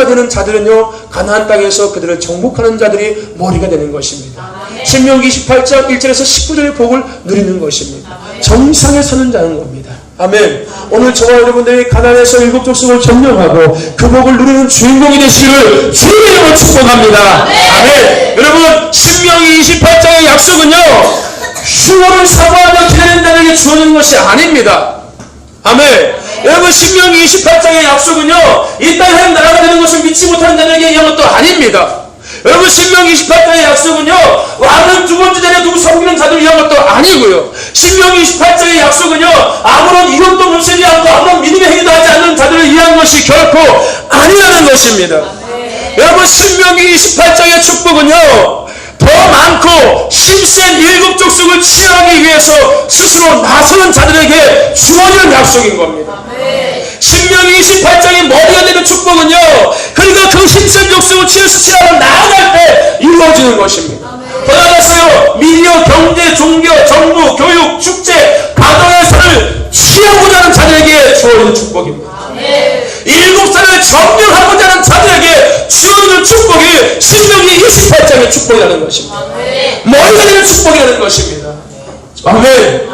되는 자들은요 가나안 땅에서 그들을 정복하는 자들이 머리가 되는 것입니다. 신명기 28장 1절에서 19절의 복을 누리는 것입니다. 정상에 서는 자는 겁니다. 아멘. 오늘 저와 여러분들이 가나안에서 일곱 족속을 점령하고 그 복을 누리는 주인공이 되시기를 주님의 이름으로 축복합니다. 아멘. 여러분, 신명기 28장의 약속은요 휴원을 사모하며 기다리는 자에게 주어지는 것이 아닙니다. 아멘. 여러분, 신명기 28장의 약속은요 이 땅 하나님 나라가 되는 것을 믿지 못하는 자들에게 이한 것도 아닙니다. 여러분, 신명기 28장의 약속은요 왕은 두 번째 자리에 두고 섬기는 자들을 위한 것도 아니고요, 신명기 28장의 약속은요 아무런 이론도 물쓰지 않고 아무런 믿음의 행위도 하지 않는 자들을 위한 것이 결코 아니라는 것입니다. 여러분, 신명기 28장의 축복은요 더 많고 힘센 일곱 족속을 치유하기 위해서 스스로 나서는 자들에게 주어지는 약속인 겁니다. 신명기 28장의 머리가 되는 축복은요 그러니까 그 힘센 족속을 치유하러 나아갈 때 이루어지는 것입니다. 더 나아가서요 미디어, 경제, 종교, 정부, 교육, 축제, 가정에서를 취하고자 하는 자들에게 주어지는 축복입니다. 일곱 살을 점령하고자 하는 자들에게 주어지는 축복이 신명기 28장의 축복이라는 것입니다. 머리가 되는 축복이라는 것입니다. 아멘.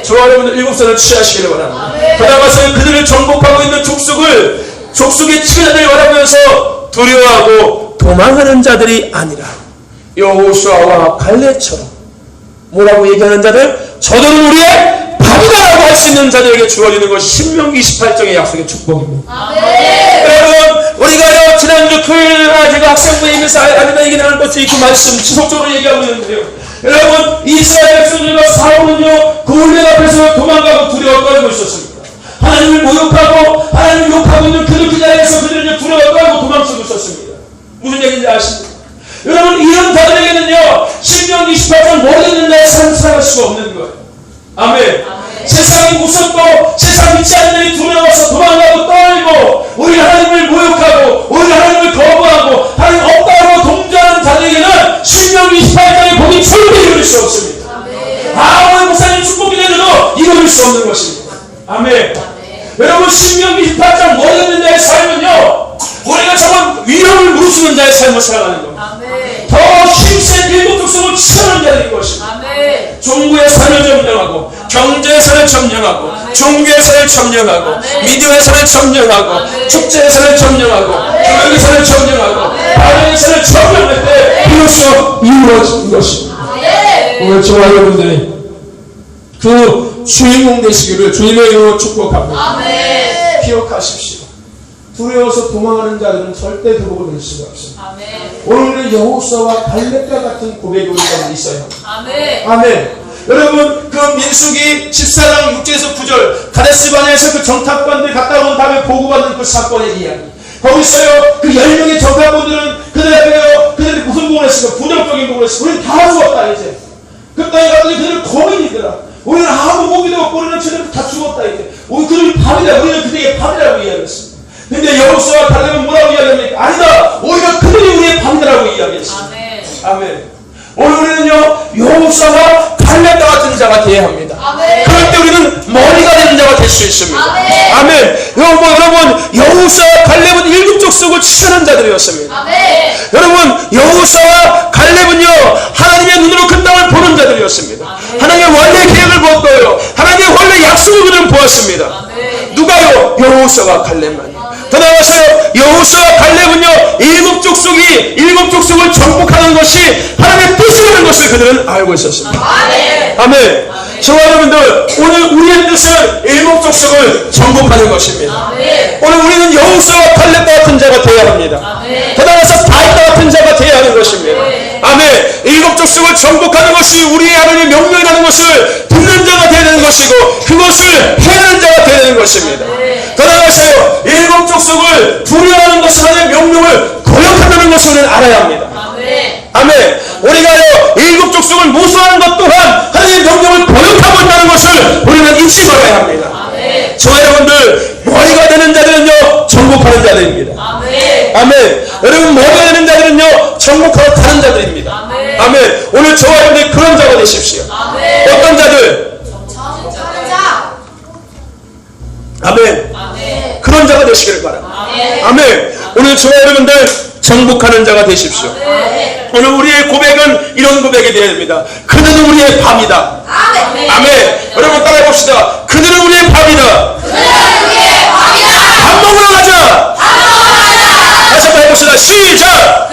저와 여러분들 일곱 살을 취하시기를 바랍니다. 더 나아가서 그들을 정복하고 있는 족속의 치유자들을 바라보면서 두려워하고 도망하는 자들이 아니라 여호수아와 갈렙처럼 뭐라고 얘기하는 자들? 저들은 우리의 밥이다라고 할 수 있는 자들에게 주어지는 것이 신명기 28장의 약속의 축복입니다. 여러분, 우리가요 지난주 토요일날 제가 학생부에 있는 아니다 얘기 나눈 것이 그 말씀 지속적으로 얘기하고 있는데요, 여러분, 이스라엘 백성들과 사울은요 그 울레 앞에서 도망가고 두려워 떨고 있었습니다. 하나님을 모욕하고 하나님을 욕하고 있는 그 자리에서 그들은 두려워 떨고 도망치고 있었습니다. 수가 없는 거예요. 아멘. 세상이 무섭고 세상 믿지 않는 일이 두려워서 도망가고 떨고 오히려 하나님을 모욕하고 오히려 하나님을 거부하고 하나님 없다고 동조하는 자들에게는 신명기 28장의 복이 절대 이룰 수 없습니다. 아무리 목사님 축복이 되어도 이룰 수 없는 것입니다. 아멘. 여러분 신명기 28장 머리 있는 자의 삶은요 우리가 정말 위험을 무릅쓰는 자의 삶을 살아가는 겁니다. 더 힘센 일곱 족속을 치는 자들인 것입니다. 종구에서는 점령하고 경제에서는 점령하고 종교에서는 점령하고 미디어에서는 점령하고 축제에서는 점령하고 교육에서는 점령하고 가정에서는 점령할 때 비로소 이루어지는 것입니다. 오늘 저와 여러분들이 그 주인공 되시기를 주님의 이름으로 축복합니다. 기억하십시오. 두려워서 도망하는 자들은 절대 회복을 낼 수가 없습니다. 오늘은 여호수아와 갈렙과 같은 고백이 우리 가운데 있어야 합니다. 아멘. 여러분 그 민수기 14장 6절에서 9절 가데스바네아에서 그 정탐관들 갔다 온 다음에 보고받는 그 사건의 이야기 거기서요 그 10명의 정탐관들은 그들 앞에요 그들이 무슨 복을 했을까 부정적인 복을 했을까 우리는 다 죽었다 이제 그 땅에 갔더니 그들은 거민이더라 우리는 아무 목이도 없고 우리는 저들은 다 죽었다 이제 그들이 밤이다 우리는 그들에게 밤이라고 이야기했습니다. 근데 여호수아와 갈렙은 뭐라고 이야기합니까? 아니다 오히려 그들이 우리의 밤이라고 이야기했습니다. 아멘. 오늘 우리는요 여호수아와 갈렙과 같은 자가 되어야 합니다. 그럴 때 우리는 머리가 되는 자가 될 수 있습니다. 아멘. 여러분 여호수아와 갈렙은 일곱 족속을 치는 자들이었습니다. 여러분 여호수아와 갈렙은요 하나님의 눈으로 그 땅을 보는 자들이었습니다. 하나님의 원래 계획을 보았고요 하나님의 원래 약속을 그들은 보았습니다. 누가요? 여호수아와 갈렙만요. 더 나아가서요 여호수아와 갈렙은요 일곱 족속을 정복하는 것이 하나님의 뜻이라는 것을 그들은 알고 있었습니다. 아멘. 저와 여러분들 오늘 우리의 뜻은 일곱 족속을 정복하는 것입니다. 오늘 우리는 여호수아와 갈렙과 같은 자가 되어야 합니다. 더 나아가서 다윗과 같은 자가 되어야 하는 것입니다. 아멘. 일곱 족속을 정복하는 것이 우리의 하나님의 명령이라는 것을 듣는 자가 되어야 되는 것이고 그것을 해내는 자가 되어야 되는 것입니다. 더 나아가서요 일곱 족속을 두려워하는 것은 하나님의 명령을 거역한다는 것을 우리는 알아야 합니다. 아멘. 우리가요 일곱 족속을 모수하는 것 또한 하나님의 명령을 거역하고 있다는 것을 우리는 잊지 말아야 합니다. 저와 여러분들 머리가 되는 자들은요 정복하는 자들입니다. 아멘. 여러분 머리가 되는 자들은요 정복하고 가는 자들입니다. 아멘. 오늘 저와 여러분들 그런 자가 되십시오. 어떤 자들? 아멘. 그런 자가 되시기를 바랍니다. 아멘. 오늘 저와 여러분들 정복하는 자가 되십시오. 오늘 우리의 고백은 이런 고백이 되어야 됩니다. 그들은 우리의 밤이다. 아멘. 여러분 따라해 봅시다. 그들은 우리의 밤이다. 밥 먹으러 가자. 다시 한번 해봅시다. 시작.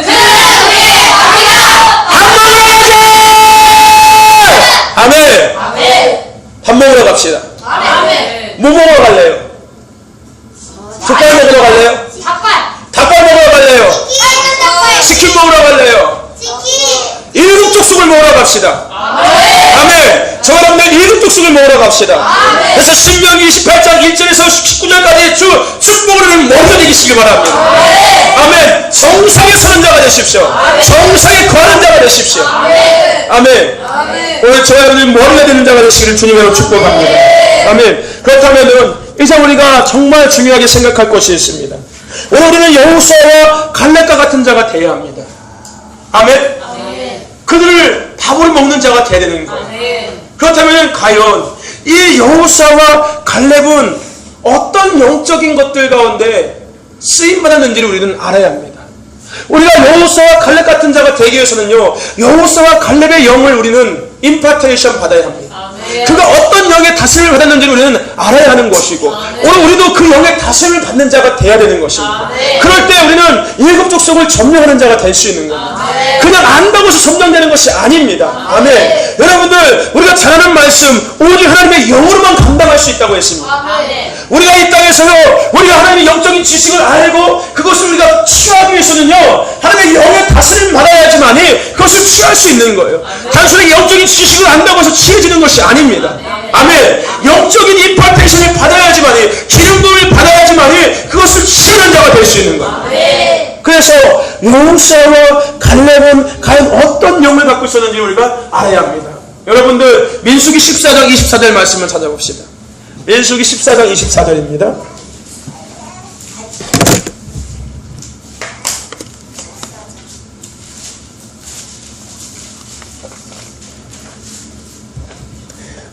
밥 먹으러 가자. 아멘. 밥 먹으러 갑시다. 뭐 먹으러 갈래요? 족발 먹으러 갈래요? 닭발 먹으러 갈래요? 치킨 먹으러 갈래요? 일곱 족속을 먹으러 갑시다. 아멘. 저와 여러분들 일곱 족속을 먹으러 갑시다. 그래서 신명기 28장 1절에서 19절까지 축복을 우리는 먼저 이기시길 바랍니다. 아멘. 정상에 서는 자가 되십시오. 정상에 거하는 자가 되십시오. 아멘. 오늘 저와 여러분들 머리가 되는 자가 되시기를 주님으로 축복합니다. 아멘. 그렇다면 이제 우리가 정말 중요하게 생각할 것이 있습니다. 오늘 우리는 여호수아와 갈렙과 같은 자가 되어야 합니다. 아멘. 그들을 밥을 먹는 자가 되어야 되는 거예요. 그렇다면 과연 이 여호수아와 갈렙은 어떤 영적인 것들 가운데 쓰임받았는지를 우리는 알아야 합니다. 우리가 여호수아와 갈렙 같은 자가 되기 위해서는요 여호수아와 갈렙의 영을 우리는 임파테이션 받아야 합니다. 그가 어떤 영의 다스림을 받았는지를 우리는 알아야 하는 것이고 오늘 우리도 그 영의 다스림을 받는 자가 돼야 되는 것입니다. 그럴 때 우리는 일곱 족속을 점령하는 자가 될 수 있는 겁니다. 그냥 안다고 해서 점령되는 것이 아닙니다. 아멘. 여러분들 우리가 잘하는 말씀 오직 하나님의 영으로만 감당할 수 있다고 했습니다. 우리가 이 땅에서요 우리가 하나님의 영적인 지식을 알고 그것을 우리가 취하기 위해서는요 하나님의 영의 다스림을 받아야지만이 그것을 취할 수 있는 거예요. 단순히 영적인 지식을 안다고 해서 취해지는 것이 아닙니다. 아멘. 영적인 임파테이션을 받아야지만이 기름부음을 받아야지만이 그것을 취하는 자가 될 수 있는 거예요. 그래서 여호수아와 갈렙은 과연 어떤 영을 갖고 있었는지 우리가 알아야 합니다. 여러분들 민수기 14장 24절 말씀을 찾아봅시다. 민수기 14장 24절입니다.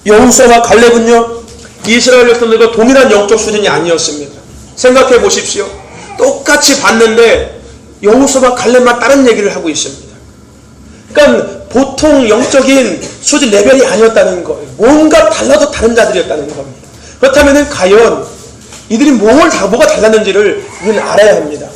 여호수아와 갈렙은요 이스라엘 백성들과 동일한 영적 수준이 아니었습니다. 생각해 보십시오. 똑같이 봤는데 여호수아와 갈렙만 다른 얘기를 하고 있습니다. 그러니까 보통 영적인 수준 레벨이 아니었다는 거예요. 뭔가 달라도 다른 자들이었다는 겁니다. 그렇다면 과연 이들이 뭐가 달랐는지를 우리는 알아야 합니다.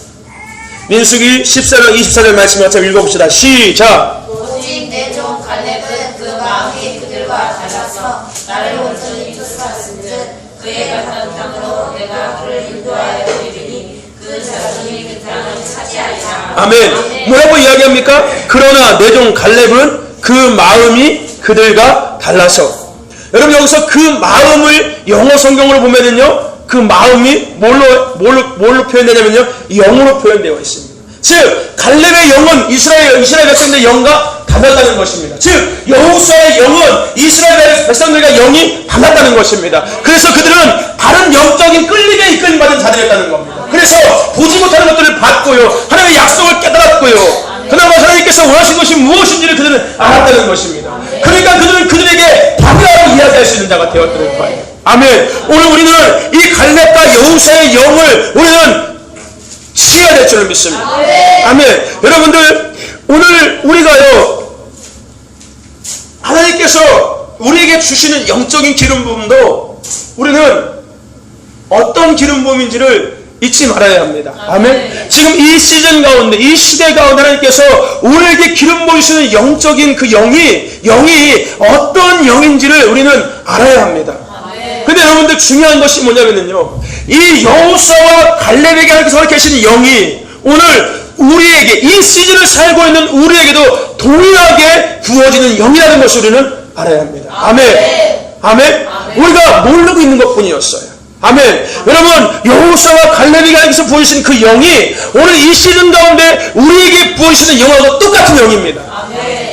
민수기 14장 24절 말씀 같이 읽어봅시다. 시작. 오직 내 종 갈렙은 그 마음이 그들과 달라서 나를 온전히 쫓아갔은즉 그의 같은 땅으로 내가 그를 인도하여 이르리니 그 자손이 그 땅을 차지하리라. 아멘. 뭐라고 이야기합니까? 그러나 내 종 갈렙은 그 마음이 그들과 달라서. 여러분 여기서 그 마음을 영어 성경으로 보면은요 그 마음이 뭘로 표현되냐면요 영으로 표현되어 있습니다. 즉 갈렙의 영은 이스라엘 백성들의 영과 달랐다는 것입니다. 즉 여호수아의 영은 이스라엘 백성들과 영이 달랐다는 것입니다. 그래서 그들은 다른 영적인 끌림에 이끌림받은 자들이었다는 겁니다. 그래서 보지 못하는 것들을 봤고요 하나님의 약속을 깨달았고요 그나마 하나님께서 원하신 것이 무엇인지를 그들은 알았다는 것입니다. 그러니까 그들은 그들에게 답이라고 이야기할 수 있는 자가 되었다는 거예요. 아멘. 오늘 우리는 이 갈렙과 여호수아의 영을 우리는 취해야 될 줄을 믿습니다. 아멘. 여러분들 오늘 우리가요 하나님께서 우리에게 주시는 영적인 기름 부음도 우리는 어떤 기름 부음인지를 잊지 말아야 합니다. 아멘. 지금 이 시즌 가운데 이 시대 가운데 하나님께서 우리에게 기름 부으시는 영적인 그 영이 어떤 영인지를 우리는 알아야 합니다. 근데 여러분들 중요한 것이 뭐냐면요 이 여호수아와 갈렙에게 하나님께서 계시는 영이 오늘 우리에게 이 시즌을 살고 있는 우리에게도 동일하게 부어지는 영이라는 것을 우리는 알아야 합니다. 아멘. 아멘. 우리가 모르고 있는 것뿐이었어요. 아멘. 여러분 여호수아와 갈렙에게 하나님께서 부어주신 그 영이 오늘 이 시즌 가운데 우리에게 부어주시는 영하고 똑같은 영입니다.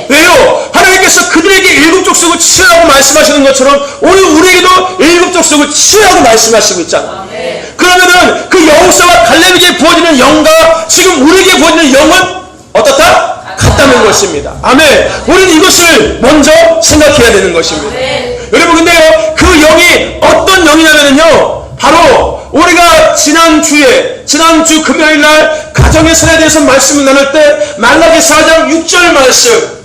왜요? 하나님께서 그들에게 일곱 족속을 치우라고 말씀하시는 것처럼 오늘 우리에게도 일곱 족속을 치우라고 말씀하시고 있잖아요. 그러면은 그 여호수아와 갈렙에게 부어지는 영과 지금 우리에게 부어지는 영은 어떻다? 같다는 것입니다. 아멘. 우리는 이것을 먼저 생각해야 되는 것입니다. 여러분 근데요 그 영이 어떤 영이냐면요 바로 우리가 지난주 금요일날 가정의 선에 대해서 말씀을 나눌 때 말라기 4장 6절 말씀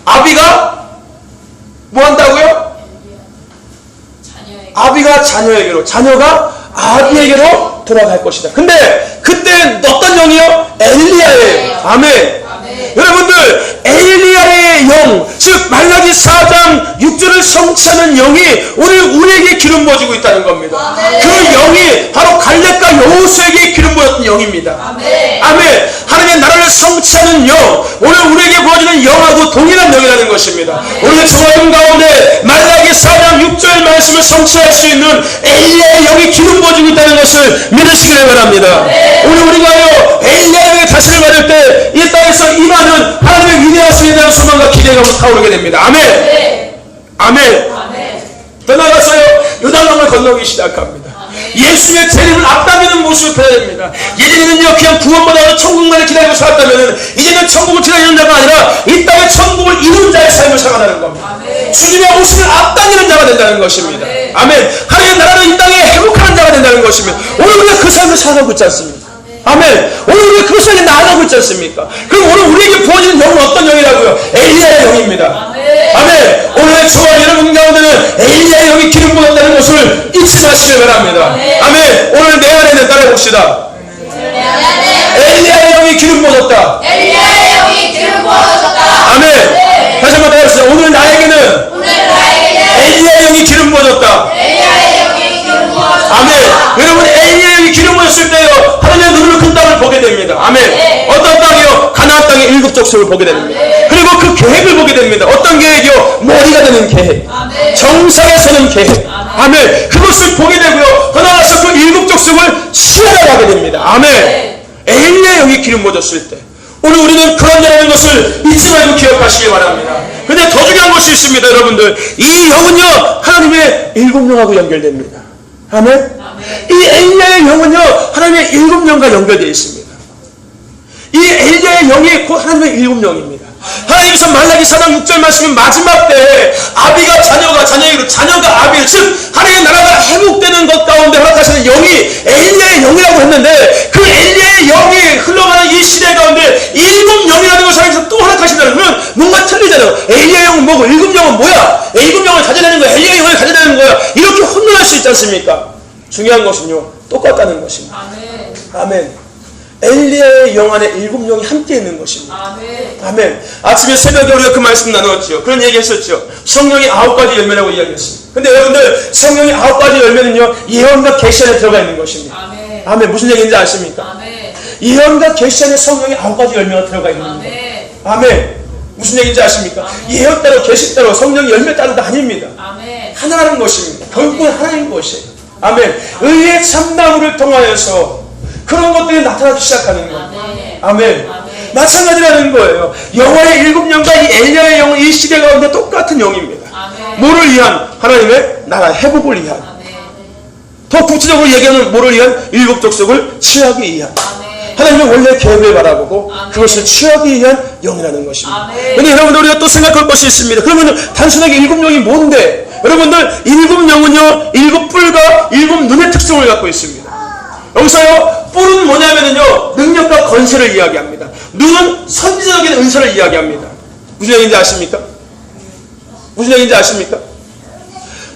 아비가 뭐 한다고요? 아비가 자녀에게로 자녀가 아비에게로 돌아갈 것이다. 근데 그때 어떤 영이요? 엘리야예요. 아멘. 여러분들 엘리야의 영, 즉 말라기 4장 6절을 성취하는 영이 오늘 우리에게 기름 부어지고 있다는 겁니다. 그 영이 바로 갈렙과 여호수아에게 기름 부었던 영입니다. 아멘. 하나님의 나라를 성취하는 영, 오늘 우리에게 부어지는 영하고 동일한 영이라는 것입니다. 오늘 종합은 가운데 말라기 4장 6절 말씀을 성취할 수 있는 엘리야의 영이 기름 부어지고 있다는 것을 믿으시길 바랍니다. 오늘 우리가요 엘리야의 다시를 받을 때 이 땅에서 임하는 하나님의 위대하심에 대한 소망과 기대가 타오르게 됩니다. 아멘. 아멘. 더 나아가서요 요단강을 건너기 시작합니다. 예수의 재림을 앞당기는 모습을 펴야 됩니다. 예전에는요 그냥 구원받아서 천국만을 기다리고 살았다면 이제는 천국을 기다리는 자가 아니라 이 땅에 천국을 이룬 자의 삶을 살아가는 겁니다. 주님의 오심을 앞당기는 자가 된다는 것입니다. 아멘. 하나님의 나라를 이 땅에 회복하는 자가 된다는 것입니다. 오늘 우리가 그 삶을 살아가고 있지 않습니까? 아멘. 오늘 우리가 그 삶에 나아가고 있지 않습니까? 그럼 오늘 우리에게 부어지는 영은 어떤 영이라고요? 엘리야의 영입니다. 아멘. 오늘 저와 여러분 가운데는 엘리야의 영이 기름 부었다는 것을 잊지 마시길 바랍니다. 아멘. 오늘 내 안에는 따라봅시다. 엘리야의 영이 기름 부어졌다. 엘리야의 영이 기름 부어졌다. 아멘. 다시 한번 따라합시다. 오늘 나에게는 엘리야의 영이 기름 부어졌다. 엘리야의 영이 기름 부어졌다. 아멘. 여러분 엘리야의 영이 기름 부었을 때요 하나님의 눈으로 큰 땅을 보게 됩니다. 아멘. 어떤 땅이요? 가나안 땅의 일곱 족속을 보게 됩니다. 그리고 그 계획을 보게 됩니다. 어떤 계획이요? 머리가 되는 계획, 정상에 서는 계획. 아멘. 그것을 보게 되고요 더 나아가서 그 일곱 족속을 치러나가게 됩니다. 아멘. 엘리야의 영이 기름 부어졌을 때 오늘 우리는 그런 자라는 것을 잊지 말고 기억하시기 바랍니다. 근데 더 중요한 것이 있습니다, 여러분들. 이 영은요, 하나님의 일곱 영하고 연결됩니다. 아멘? 이 엘리야의 영은요, 하나님의 일곱 영과 연결되어 있습니다. 이 엘리야의 영이 곧 하나님의 일곱 영입니다. 하나님께서 말라기 4장 6절 말씀인 마지막 때에 아비가 자녀에게로 자녀가 아비로, 즉 하나님의 나라가 회복되는 것 가운데 허락하시는 영이 엘리야의 영이라고 했는데, 그 엘리야의 영이 흘러가는 이 시대 가운데 일곱 영이라는 것을 하나님께서 또 허락하신다는 건 뭔가 틀리잖아요. 엘리야의 영은 뭐고 일곱 영은 뭐야? 일곱 영을 가져내는 거야, 엘리야의 영을 가져내는 거야, 이렇게 혼돈할 수 있지 않습니까? 중요한 것은요, 똑같다는 것입니다. 아멘. 아멘. 엘리야의 영 안에 일곱 영이 함께 있는 것입니다. 아멘. 아멘. 아침에 새벽에 우리가 그 말씀 나눴죠. 그런 얘기 했었죠. 성령이 9가지 열매라고 이야기했습니다. 근데 여러분들, 성령이 9가지 열매는요, 예언과 계시 안에 들어가 있는 것입니다. 아멘. 아멘. 무슨 얘기인지 아십니까? 아멘. 예언과 계시 안에 성령이 9가지 열매가 들어가 있는 아멘. 거예요. 아멘. 무슨 얘기인지 아십니까? 아멘. 예언 따로 계시 따로 성령의 열매 따로가 아닙니다. 아멘. 하나라는 것입니다. 결국은 하나인 것이에요. 아멘. 의의 참나무를 통하여서 그런 것들이 나타나기 시작하는 거예요. 아멘. 아멘. 아멘. 마찬가지라는 거예요. 여호와의 일곱 영과 이 엘리야의 영은 이 시대 가운데 똑같은 영입니다. 아멘. 뭐를 위한? 하나님의 나라 회복을 위한. 아멘. 더 구체적으로 얘기하면 뭐를 위한? 일곱 족속을 취하기 위한. 아멘. 하나님의 원래 계획을 바라보고 아멘. 그것을 취하기 위한 영이라는 것입니다. 아멘. 그런데 여러분들, 우리가 또 생각할 것이 있습니다. 그러면 단순하게 일곱 영이 뭔데? 여러분들, 일곱 영은요, 일곱 뿔과 일곱 눈의 특성을 갖고 있습니다. 여기서요, 뿔은 뭐냐면요, 능력과 건세를 이야기합니다. 눈은 선지자적인 은사를 이야기합니다. 무슨 얘기인지 아십니까? 무슨 얘기인지 아십니까?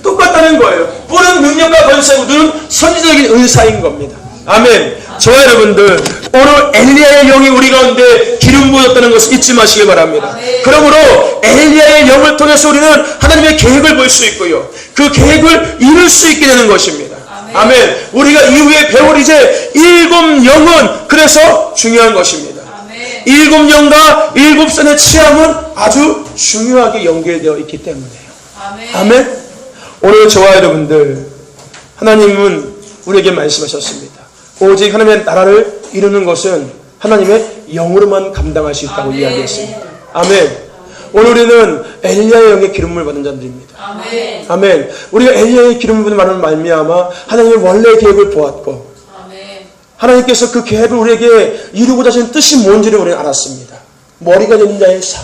똑같다는 거예요. 뿔은 능력과 건세고 눈은 선지자적인 은사인 겁니다. 아멘. 저와 여러분들, 오늘 엘리야의 영이 우리 가운데 기름 부었다는 것을 잊지 마시길 바랍니다. 그러므로 엘리야의 영을 통해서 우리는 하나님의 계획을 볼 수 있고요, 그 계획을 이룰 수 있게 되는 것입니다. 아멘. 우리가 이후에 배울 이제 일곱 영은 그래서 중요한 것입니다. 아멘. 일곱 영과 일곱 선의 취함은 아주 중요하게 연결되어 있기 때문에요. 아멘. 아멘. 오늘 저와 여러분들, 하나님은 우리에게 말씀하셨습니다. 오직 하나님의 나라를 이루는 것은 하나님의 영으로만 감당할 수 있다고 아멘. 이야기했습니다. 아멘. 오늘 우리는 엘리야의 영의 기름을 받은 자들입니다. 아멘. 아멘. 우리가 엘리야의 기름을 받은 말미암아 하나님의 원래의 계획을 보았고, 아멘. 하나님께서 그 계획을 우리에게 이루고자 하신 뜻이 뭔지를 우리는 알았습니다. 머리가 되는 자의 삶,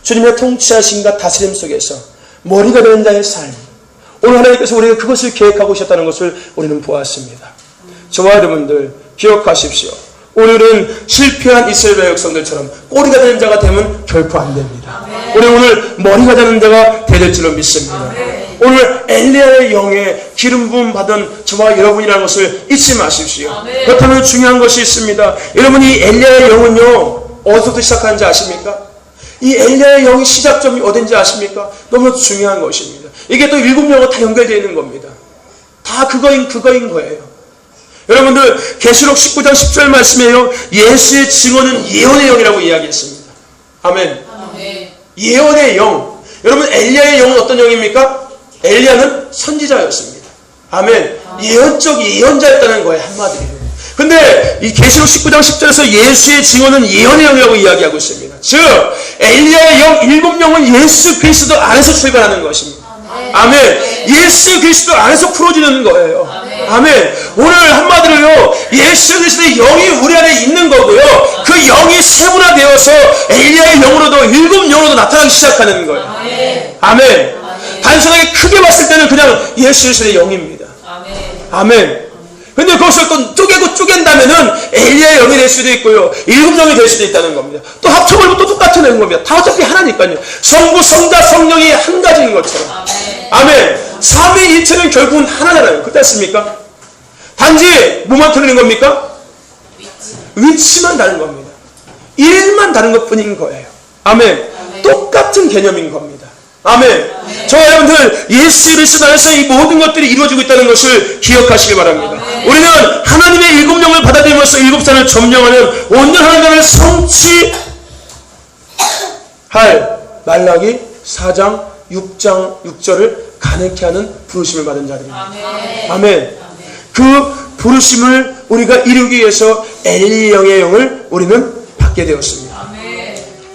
주님의 통치하심과 다스림 속에서 머리가 되는 자의 삶, 오늘 하나님께서 우리에게 그것을 계획하고 계셨다는 것을 우리는 보았습니다. 저와 여러분들, 기억하십시오. 오늘은 실패한 이스라엘 백성들처럼 꼬리가 되는 자가 되면 결코 안 됩니다. 우리 오늘 머리가 되는 자가 될 줄로 믿습니다. 오늘 엘리야의 영에 기름 부음 받은 저와 여러분이라는 것을 잊지 마십시오. 그렇다면 중요한 것이 있습니다. 여러분이 엘리야의 영은요, 어디서부터 시작하는지 아십니까? 이 엘리야의 영의 시작점이 어딘지 아십니까? 너무 중요한 것입니다. 이게 또 일곱 영과 다 연결되어 있는 겁니다. 다 그거인 거예요. 여러분들, 계시록 19장 10절 말씀에요, 예수의 증언은 예언의 영이라고 이야기했습니다. 아멘. 아멘. 예언의 영. 여러분, 엘리야의 영은 어떤 영입니까? 엘리야는 선지자였습니다. 아멘. 예언적 예언자였다는 거예요, 한마디로. 근데 이 계시록 19장 10절에서 예수의 증언은 예언의 영이라고 이야기하고 있습니다. 즉, 엘리야의 영, 일곱 영은 예수 그리스도 안에서 출발하는 것입니다. 아멘. 예수 그리스도 안에서 풀어지는 거예요. 아멘. 오늘 한마디로요, 예수 그리스도의 영이 우리 안에 있는 거고요, 그 영이 세분화되어서 엘리야의 영으로도 일곱 영으로도 나타나기 시작하는 거예요. 아멘. 단순하게 크게 봤을 때는 그냥 예수 그리스도의 영입니다. 아멘. 근데 그것을 또 쪼갠다면은 엘리야의 영이 될 수도 있고요, 일곱 영이 될 수도 있다는 겁니다. 또 합쳐버리면 또 똑같은 겁니다. 다 어차피 하나니까요. 성부, 성자, 성령이 한 가지인 것처럼. 아멘. 삼위일체는 결국은 하나잖아요. 그렇습니까? 단지 뭐만 틀리는 겁니까? 위치만 다른 겁니다. 일만 다른 것뿐인 거예요. 아멘. 똑같은 개념인 겁니다. 아멘. 저와 여러분들, 예수 그리스도 안에서 이 모든 것들이 이루어지고 있다는 것을 기억하시기 바랍니다. 우리는 하나님의 일곱 영을 받아들이면서 일곱 산을 점령하는 온전 하나님을 성취할 말라기 4장 6장 6절을 가능케 하는 부르심을 받은 자들입니다. 아멘. 그 부르심을 우리가 이루기 위해서 엘리 영의 영을 우리는 받게 되었습니다.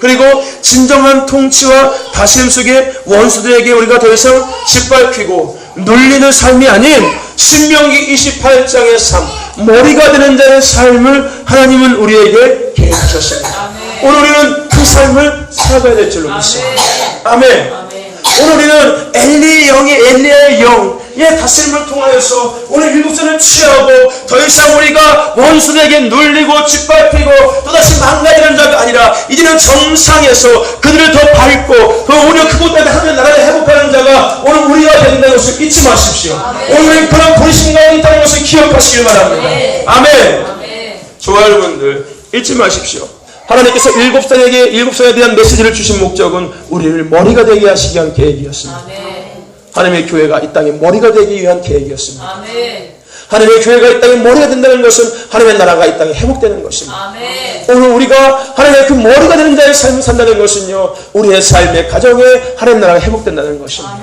그리고 진정한 통치와 다스림 속에 원수들에게 우리가 더 이상 짓밟히고 눌리는 삶이 아닌 신명기 28장의 삶, 머리가 되는 자의 삶을 하나님은 우리에게 계획하셨습니다. 오늘 우리는 그 삶을 살아가야 될 줄로 믿습니다. 아멘. 오늘 우리는 엘리야의 영의 다스림을 통하여서 오늘 일곱전을 취하고 더 이상 우리가 원수에게 눌리고 짓밟히고 또다시 망가지는 자가 아니라 이제는 정상에서 그들을 더 밟고 오히려 그곳에 하나님의 나라를 회복하는 자가 오늘 우리가 된다는 것을 잊지 마십시오. 오늘 그런 부르심 가운데 있다는 것을 기억하시길 바랍니다. 아멘. 좋아요, 여러분들 잊지 마십시오. 하나님께서 일곱 성에 대한 메시지를 주신 목적은 우리를 머리가 되게 하시기 위한 계획이었습니다. 하나님의 교회가 이 땅에 머리가 되기 위한 계획이었습니다. 하나님의 교회가 이 땅에 머리가 된다는 것은 하나님의 나라가 이 땅에 회복되는 것입니다. 오늘 우리가 하나님의 그 머리가 되는 자의 삶을 산다는 것은요, 우리의 삶의 가정에 하나님 나라가 회복된다는 것입니다.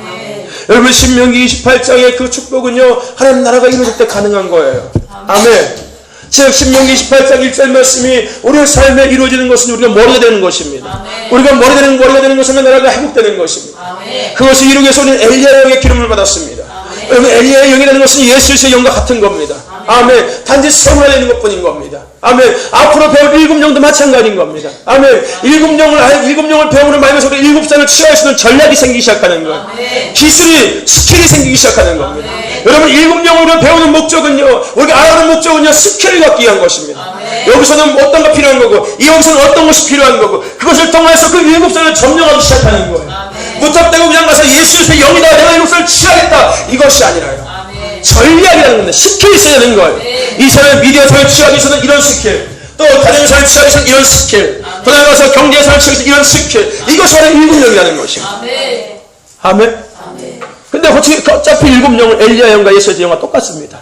여러분, 신명기 28장의 그 축복은요, 하나님 나라가 이루어질 때 가능한 거예요. 아멘. 즉 신명기 28장 1절 말씀이 우리의 삶에 이루어지는 것은 우리가 머리가 되는 것입니다. 우리가 머리가 되는 것은 나라가 회복되는 것입니다. 그것을 이루기 위해서 우리는 엘리야의 영의 기름을 받았습니다. 여러분, 엘리야의 영이라는 것은 예수의 영과 같은 겁니다. 아멘. 단지 세워야 되는 것뿐인 겁니다. 아멘. 앞으로 배울 일곱 영도 마찬가지인 겁니다. 아멘. 일곱 영을 배우는 말면서 일곱 산을 취할 수 있는 전략이 생기기 시작하는 거예요. 기술이, 스킬이 생기기 시작하는 겁니다. 여러분, 일곱 영을 배우는 목적은요, 우리가 알아가는 목적은요, 스킬을 갖기 위한 것입니다. 여기서는 어떤 거 필요한 거고, 여기서는 어떤 것이 필요한 거고, 그것을 통해서 그 일곱 산을 점령하기 시작하는 거예요. 무턱대고 그냥 가서 예수의 영이다, 내가 일곱 산을 취하겠다, 이것이 아니라요. 전략이라는 건데 스킬이 있어야 되는 거예요. 이 사람의 미디어사를 취하기 위해서는 이런 스킬, 또 가정사를 취하기 위해서는 이런 스킬, 또 나가서 경제사를 취하기 위해서 이런 스킬, 이것이 바로 일곱 영이라는 것입니다. 아멘. 근데 어차피 일곱 영은 엘리야 영과 예수의 영과 똑같습니다.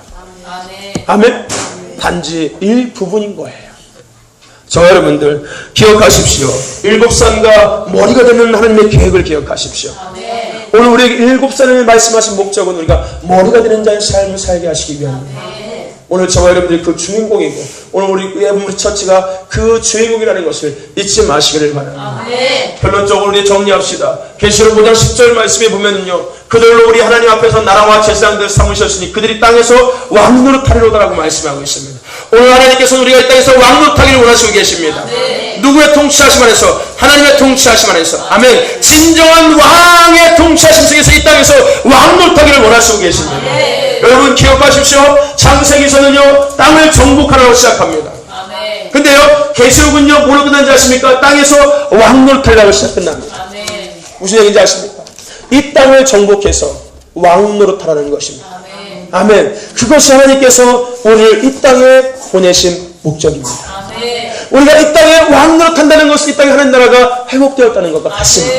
아멘. 단지 일부분인 거예요. 저 여러분들 기억하십시오. 일곱 산과 머리가 되는 하나님의 계획을 기억하십시오. 오늘 우리에게 일곱 산을 말씀하신 목적은 우리가 머리가 되는 자의 삶을 살게 하시기 위함입니다. 오늘 저와 여러분들이 그 주인공이고 오늘 우리 처치가 그 주인공이라는 것을 잊지 마시기를 바랍니다. 결론적으로 우리 정리합시다. 계시록 5장 10절 말씀에 보면은요, 그들로 우리 하나님 앞에서 나라와 제사장들을 삼으셨으니 그들이 땅에서 왕노릇하리로다라고 말씀하고 있습니다. 오늘 하나님께서는 우리가 이 땅에서 왕노릇하기를 원하시고 계십니다. 누구의 통치하심 안에서? 하나님의 통치하심 안에서. 아멘. 진정한 왕의 통치하심 속에서 이 땅에서 왕노릇하기를 원하시고 계십니다. 여러분 기억하십시오. 창세기서는요, 땅을 정복하라고 시작합니다. 근데요, 계시록은요, 뭐로 끝난지 아십니까? 땅에서 왕노릇하라고 시작합니다. 무슨 얘기인지 아십니까? 이 땅을 정복해서 왕노릇하라는 것입니다. 아멘. 그것이 하나님께서 우리를 이 땅에 보내신 목적입니다. 우리가 이 땅에 왕노릇한다는 것은 이 땅에 하나님 나라가 회복되었다는 것과 같습니다.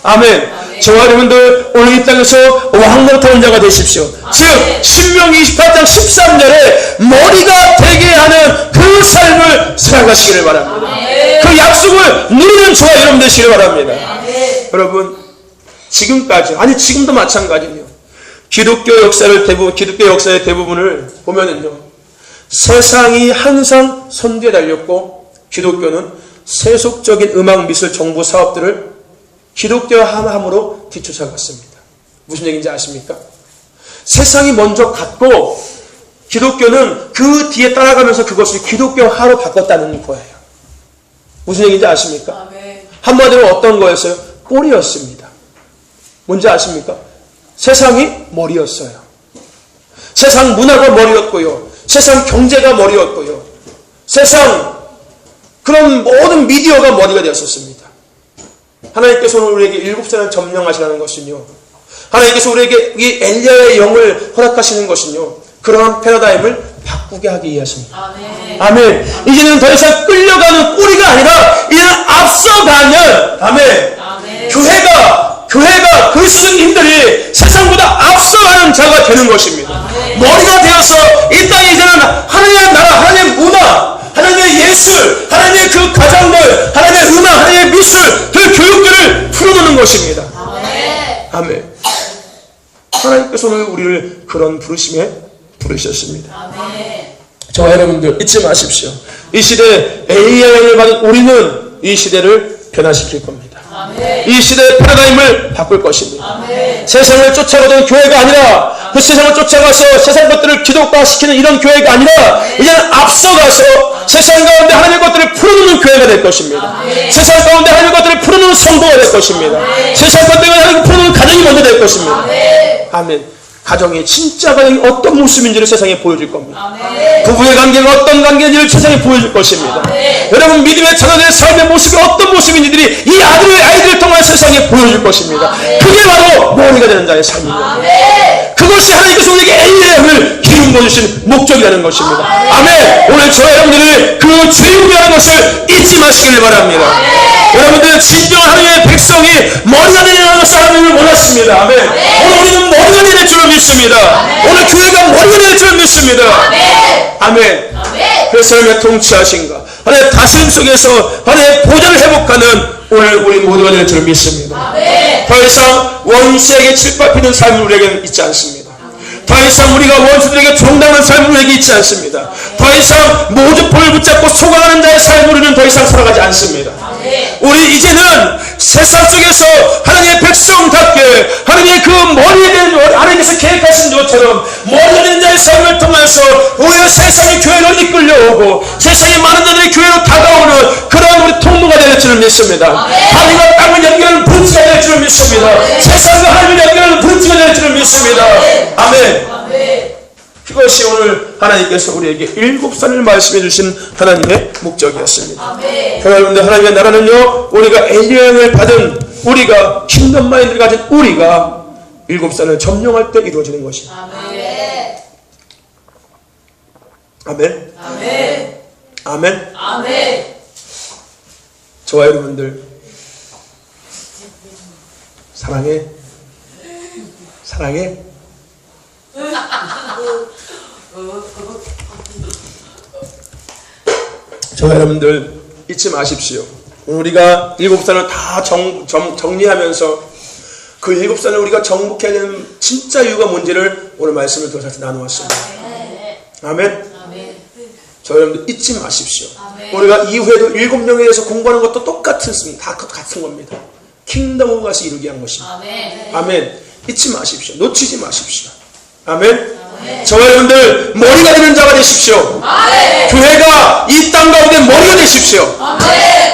아멘. 저와 여러분들 오늘 이 땅에서 왕노릇하는 자가 되십시오. 즉 신명기 28장 13절에 머리가 되게 하는 그 삶을 살아가시기를 바랍니다. 그 약속을 누리는 저와 여러분 되시기를 바랍니다. 여러분, 지금까지, 아니 지금도 마찬가지예요. 기독교 역사의 대부분을 보면은요, 세상이 항상 선두에 달렸고 기독교는 세속적인 음악, 미술, 정부 사업들을 기독교함으로 뒤쫓아갔습니다. 무슨 얘기인지 아십니까? 세상이 먼저 갔고 기독교는 그 뒤에 따라가면서 그것을 기독교화로 바꿨다는 거예요. 무슨 얘기인지 아십니까? 한마디로 어떤 거였어요? 꼴이었습니다. 뭔지 아십니까? 세상이 머리였어요. 세상 문화가 머리였고요. 세상 경제가 머리였고요. 세상 그런 모든 미디어가 머리가 되었었습니다. 하나님께서 오늘 우리에게 일곱 산을 점령하시라는 것은요, 하나님께서 우리에게 이 엘리야의 영을 허락하시는 것은요, 그러한 패러다임을 바꾸게 하기 위하십니다. 아멘. 이제는 더 이상 끌려가는 꼬리가 아니라 이제는 앞서가는, 아멘. 교회가 그리스도인들이 세상보다 앞서가는 자가 되는 것입니다. 머리가 되어서 이 땅에 이제는 하나님의 나라, 하나님의 문화, 하나님의 예술, 하나님의 그 가정들, 하나님의 음악, 하나님의 미술, 그 교육들을 풀어놓는 것입니다. 아멘. 하나님께서 오늘 우리를 그런 부르심에 부르셨습니다. 저와 여러분들 잊지 마십시오. 이 시대 엘리야의 영을 받은 우리는 이 시대를 변화시킬 겁니다. 이 시대의 패러다임을 바꿀 것입니다. 세상을 쫓아가던 교회가 아니라 그 세상을 쫓아가서 세상 것들을 기독화시키는 이런 교회가 아니라 이제는 앞서가서 세상 가운데 하나님의 것들을 풀어놓는 교회가 될 것입니다. 세상 가운데 하나님의 것들을 풀어놓는 성도가 될 것입니다. 세상 가운데 하나님을 풀어놓는 가정이 먼저 될 것입니다. 아멘. 가정이 진짜 가정이 어떤 모습인지를 세상에 보여줄 겁니다. 부부의 관계가 어떤 관계인지를 세상에 보여줄 것입니다. 여러분 믿음의 자녀들의 삶의 모습이 어떤 모습인지들이 이 아이들을 통해 세상에 보여줄 것입니다. 그게 바로 머리가 되는 자의 삶입니다. 그것이 하나님께서 우리에게 엘리야를 기름 부어주신 목적이라는 것입니다. 아멘. 오늘 저와 여러분들이 그 주인공이라는 것을 잊지 마시길 바랍니다. 여러분들 진정한 하나님의 백성이 머리가 되는 것을 하나님을 원하십니다. 아멘. 오늘 우리는 머리가 되는 줄을 믿습니다. 오늘 교회가 머리가 되는 줄을 믿습니다. 아멘. 그래서 하나님의 통치하신가 하나님의 다스림 속에서 하나님의 보좌를 회복하는 오늘 우리 모두가 될 줄을 믿습니다. 더 이상 원수에게 칠밟히는 삶은 우리에게는 있지 않습니다. 더 이상 우리가 원수들에게 종당하는 삶은 우리에게 있지 않습니다. 더 이상 모주포를 붙잡고 속아가는 자의 삶을 우리는 더 이상 살아가지 않습니다. 우리 이제는 세상 속에서 하나님의 백성답게 하나님의 그 머리에 대한 하나님께서 계획하신 것처럼 머리가 되는 자의 삶을 통해서 오히려 세상의 교회로 이끌려오고 세상의 많은 자들이 교회로 다가오는 그런 우리 통로가 될 줄을 믿습니다. 하나님과 땅을 연결하는 브릿지가 될 줄을 믿습니다. 세상과 하나님을 연결하는 브릿지가 될 줄을 믿습니다. 아멘. 그것이 오늘 하나님께서 우리에게 7산을 말씀해 주신 하나님의 목적이었습니다. 여러분들 하나님의 나라는요 우리가 엘리야를 받은 우리가 킹덤 마인드를 가진 우리가 7산을 점령할 때 이루어지는 것입니다. 아멘. 아멘. 아멘. 아멘. 저와 여러분들 사랑해. 사랑해. 저와 여러분들 잊지 마십시오. 우리가 7산을 다 정리하면서 그 7산을 우리가 정복해야 되는 진짜 이유가 뭔지를 오늘 말씀을 통해서 나누었습니다. 아멘. 저와 여러분들 잊지 마십시오. 우리가 이후에도 7명에 대해서 공부하는 것도 똑같습니다. 다 같은 겁니다. 킹덤 오브 갓을 이루게 한 것입니다. 아멘. 잊지 마십시오. 놓치지 마십시오. 아멘. 저와 여러분들 머리가 되는 자가 되십시오. 교회가 이 땅 가운데 머리가 되십시오.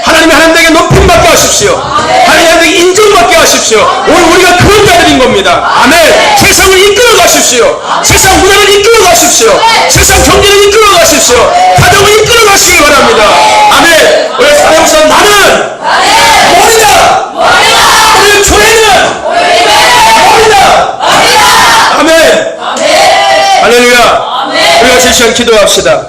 하나님의 하나님에게 높임 받게 하십시오. 하나님에게 인정받게 하십시오. 오늘 우리가 그런 자들인 겁니다. 아멘. 세상을 이끌어 가십시오. 세상 문화를 이끌어 가십시오. 세상 경제를 이끌어 가십시오. 가정을 이끌어 가시기 바랍니다. 아멘. 우리 사랑하면서 나는 머리다. 우리 교회는 머리다. 아멘. 할렐루야. 우리가 실시간 기도합시다.